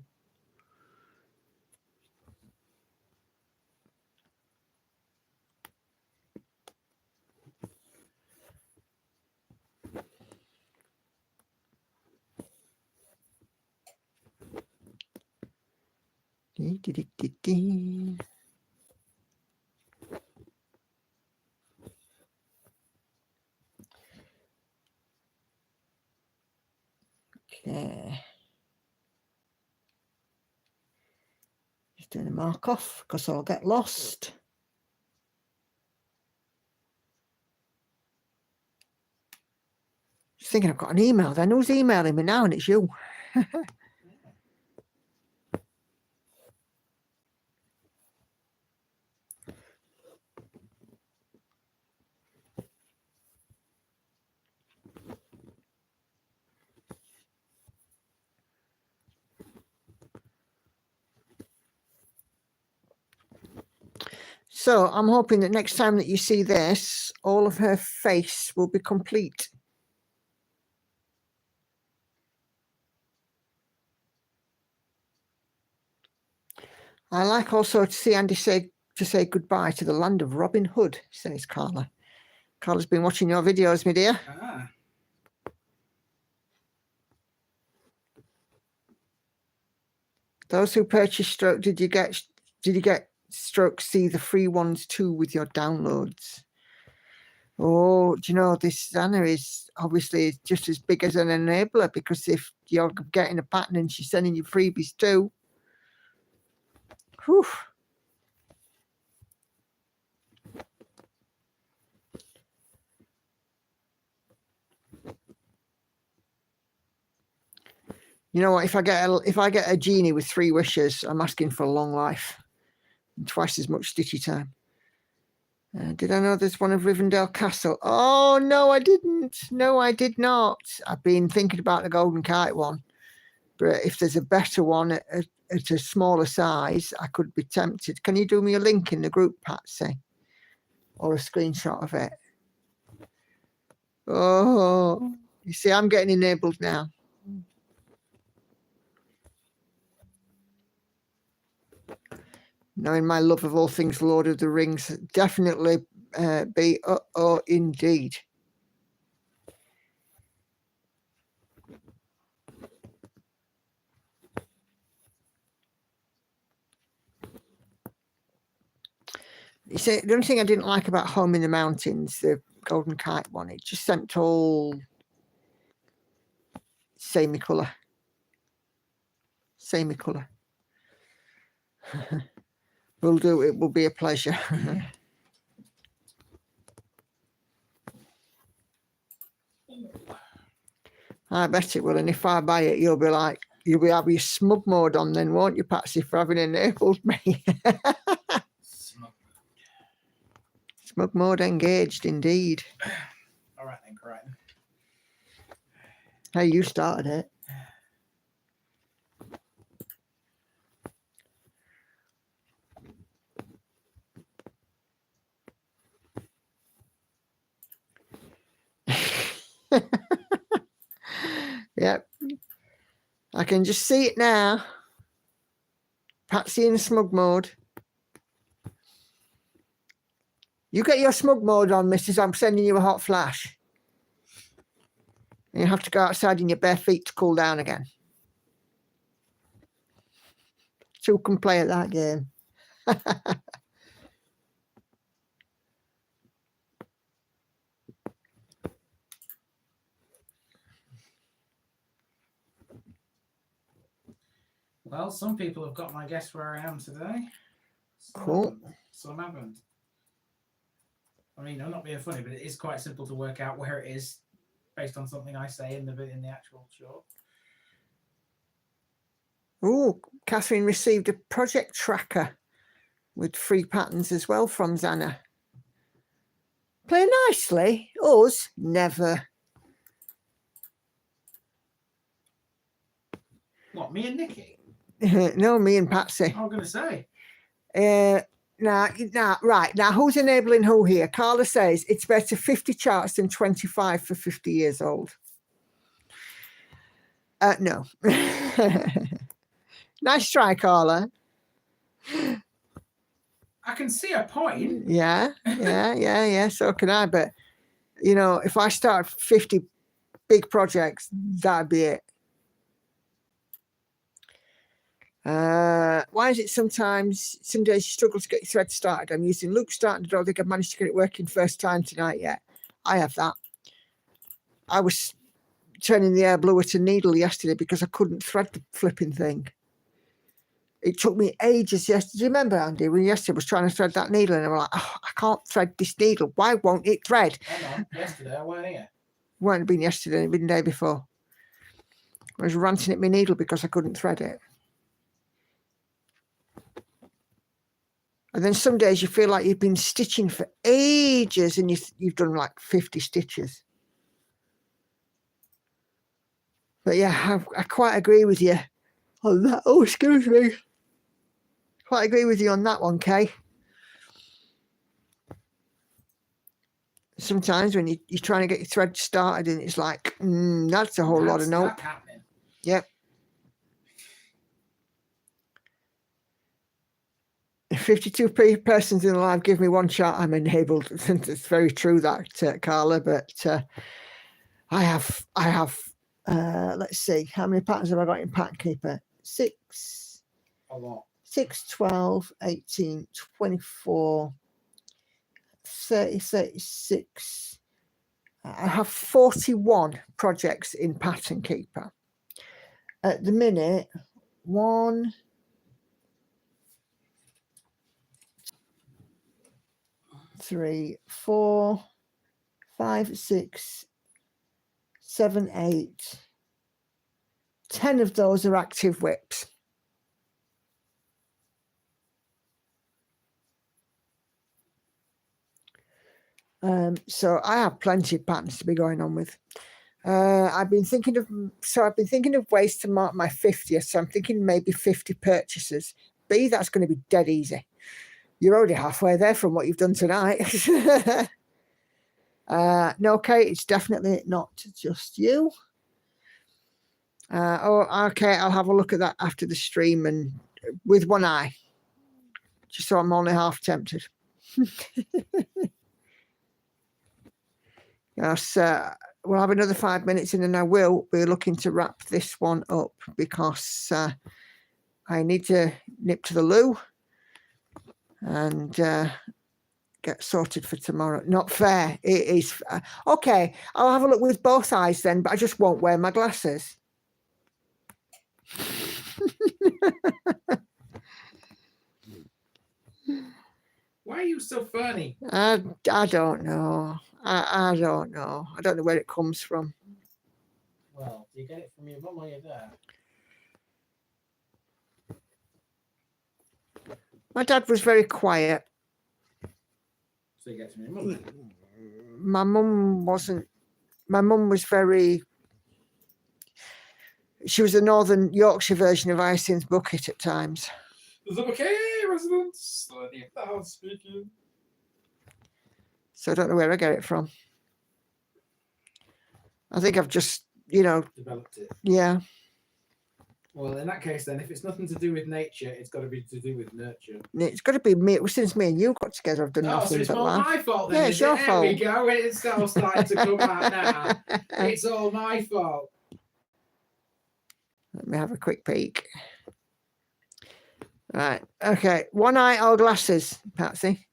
Okay. Just doing a mark off because I'll get lost. Just thinking I've got an email then. Who's emailing me now? And it's you. So I'm hoping that next time that you see this, all of her face will be complete. I like also to see Andy say goodbye to the land of Robin Hood, says Carla. Carla's been watching your videos, my dear. Ah. Those who purchased Stroke, did you get Stroke see the free ones too with your downloads? Oh, do you know, this Anna is obviously just as big as an enabler, because if you're getting a pattern and she's sending you freebies too. Whew. You know what? If I get a genie with 3 wishes, I'm asking for a long life and twice as much stitchy time. Did I know there's one of Rivendell Castle? Oh no, I didn't. No, I did not. I've been thinking about the Golden Kite one, but if there's a better one at a smaller size, I could be tempted. Can you do me a link in the group, Patsy, or a screenshot of it? Oh, you see, I'm getting enabled now. Knowing my love of all things Lord of the Rings, definitely be indeed. You see, the only thing I didn't like about Home in the Mountains, the Golden Kite one, it just sent all samey colour. Samey colour. Will do. It will be a pleasure. I bet it will. And if I buy it, you'll be having your smug mode on then, won't you, Patsy, for having enabled me? Smug mode engaged, indeed. All right then, correct. Hey, you started it. Yep. I can just see it now. Patsy in smug mode. You get your smug mode on, Mrs. I'm sending you a hot flash. You have to go outside in your bare feet to cool down again. Who can play at that game? Well, some people have got my guess where I am today. Cool. Some haven't. I mean, I'm not being funny, but it is quite simple to work out where it is based on something I say in the actual short. Oh, Catherine received a project tracker with free patterns as well from Zana. Play nicely. Us, never. What, me and Nikki? No, me and Patsy. I was going to say. Now, who's enabling who here? Carla says it's better 50 charts than 25 for 50 years old. No. Nice try, Carla. I can see a point. Yeah. So can I. But, you know, if I start 50 big projects, that'd be it. Why is it some days you struggle to get your thread started? I'm using Luke starting. I don't think I've managed to get it working first time tonight yet. I have that. I was turning the air bluer to needle yesterday because I couldn't thread the flipping thing. It took me ages yesterday. Do you remember, Andy, when yesterday I was trying to thread that needle and I was like, oh, I can't thread this needle. Why won't it thread? Hang on, yesterday I weren't here. Wouldn't have been yesterday, it'd been the day before. I was ranting at my needle because I couldn't thread it. And then some days you feel like you've been stitching for ages and you've done like 50 stitches. But yeah, I quite agree with you on that. Oh, excuse me. Quite agree with you on that one, Kay. Sometimes when you're trying to get your thread started and it's like, that's a whole lot of nope. Yep. 52 persons in the live give me one chart I'm enabled. It's very true that, Carla, but I have let's see, how many patterns have I got in Pattern Keeper? 6. A lot. 6, 12, 18, 24, 30, 36. I have 41 projects in Pattern Keeper. At the minute, 1, 3, 4, 5, 6, 7, 8. 10 of those are active whips. So I have plenty of patterns to be going on with. I've been thinking of ways to mark my 50th. So I'm thinking maybe 50 purchases. That's going to be dead easy. You're already halfway there from what you've done tonight. No, Kate, it's definitely not just you. Okay, I'll have a look at that after the stream and with one eye, just so I'm only half tempted. Yes, we'll have another 5 minutes and then I will be looking to wrap this one up because I need to nip to the loo and get sorted for tomorrow. Not fair. It is. Okay, I'll have a look with both eyes then, but I just won't wear my glasses. Why are you so funny? I don't know. I don't know. I don't know where it comes from. Well, do you get it from your mum or your dad? My dad was very quiet. So you get it from your mum? My mum wasn't. My mum was very. She was a Northern Yorkshire version of Hyacinth Bucket at times. Is it okay, residents? The house speaking. So I don't know where I get it from. I think I've just, developed it. Yeah. Well, in that case, then, if it's nothing to do with nature, it's got to be to do with nurture. It's got to be me. Since me and you got together, I've done nothing so it's but all laugh. my fault then. Yeah, it's your fault. There we go. It's all starting to come out now. It's all my fault. Let me have a quick peek. Right. Okay. One eye or glasses, Patsy?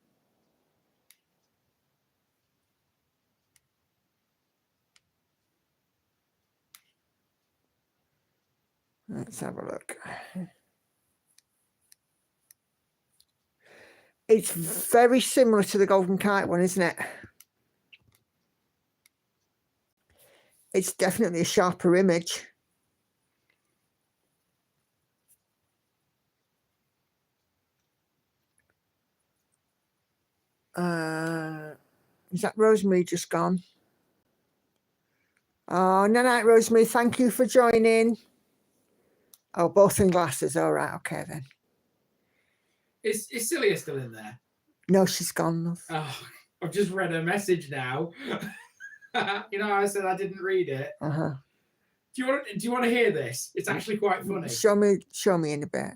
Let's have a look. It's very similar to the Golden Kite one, isn't it? It's definitely a sharper image. Is that Rosemary just gone? Oh, no, night, Rosemary. Thank you for joining. Oh, both in glasses. All right. Okay, then. Is Celia still in there? No, she's gone, love. Oh, I've just read her message now. You know, I said I didn't read it. Uh-huh. Do you want to hear this? It's actually quite funny. Show me in a bit.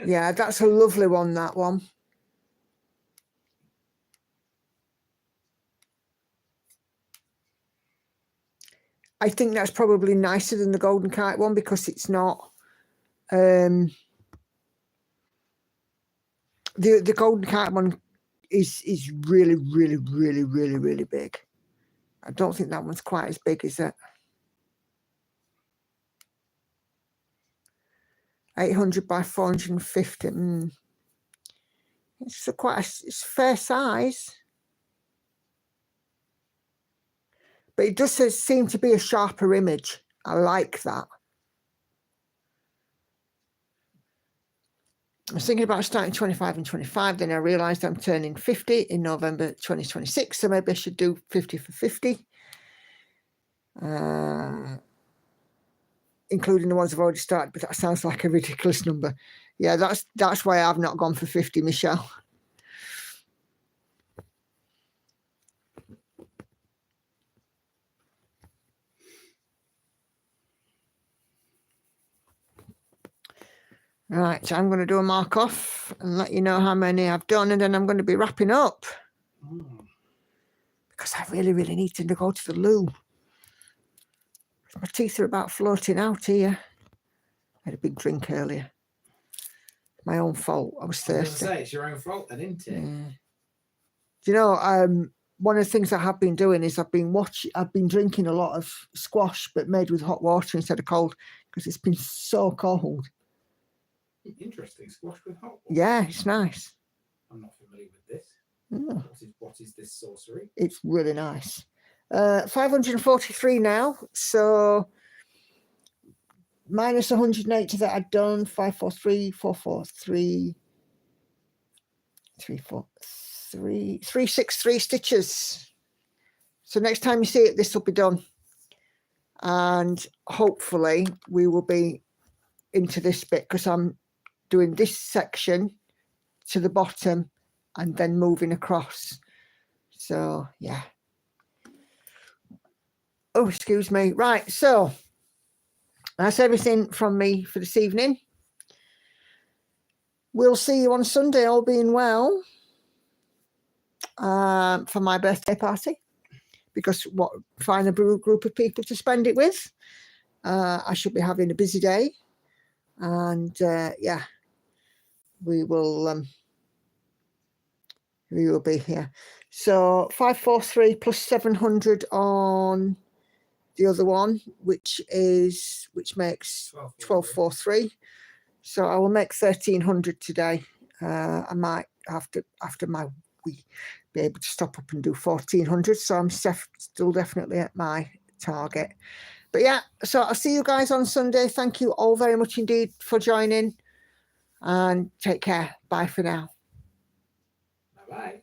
Yeah, that's a lovely one, that one. I think that's probably nicer than the Golden Kite one because it's not the Golden Kite one is really, really, really, really, really big. I don't think that one's quite as big, is it? 800 by 450. It's it's fair size. But it does seem to be a sharper image. I like that. I was thinking about starting 25 and 25. Then I realised I'm turning 50 in November 2026. So maybe I should do 50 for 50. Including the ones I've already started. But that sounds like a ridiculous number. Yeah, that's why I've not gone for 50, Michelle. Right, so I'm going to do a mark off and let you know how many I've done, and then I'm going to be wrapping up because I really, really need to go to the loo. My teeth are about floating out here. I had a big drink earlier. My own fault. I was thirsty. I was going to say, it's your own fault then, isn't it? Yeah. Do you know, one of the things I have been doing is I've been drinking a lot of squash, but made with hot water instead of cold because it's been so cold. Interesting. Squash with hot water. Yeah, it's nice. I'm not familiar with this. Oh. What is this sorcery? It's really nice. 543 now. So minus 180 that I'd done. 543, 443, 343, 363 stitches. So next time you see it, this will be done. And hopefully we will be into this bit because I'm doing this section to the bottom and then moving across. So yeah. Oh, excuse me. Right, so that's everything from me for this evening. We'll see you on Sunday, all being well, for my birthday party, because find a group of people to spend it with. I should be having a busy day, and yeah, we will be here. So 543 plus 700 on the other one, which makes 1243. So I will make 1300 today. I might have to, after my week, be able to stop up and do 1400. So I'm still definitely at my target. But yeah, so I'll see you guys on Sunday. Thank you all very much indeed for joining, and take care. Bye for now. Bye-bye.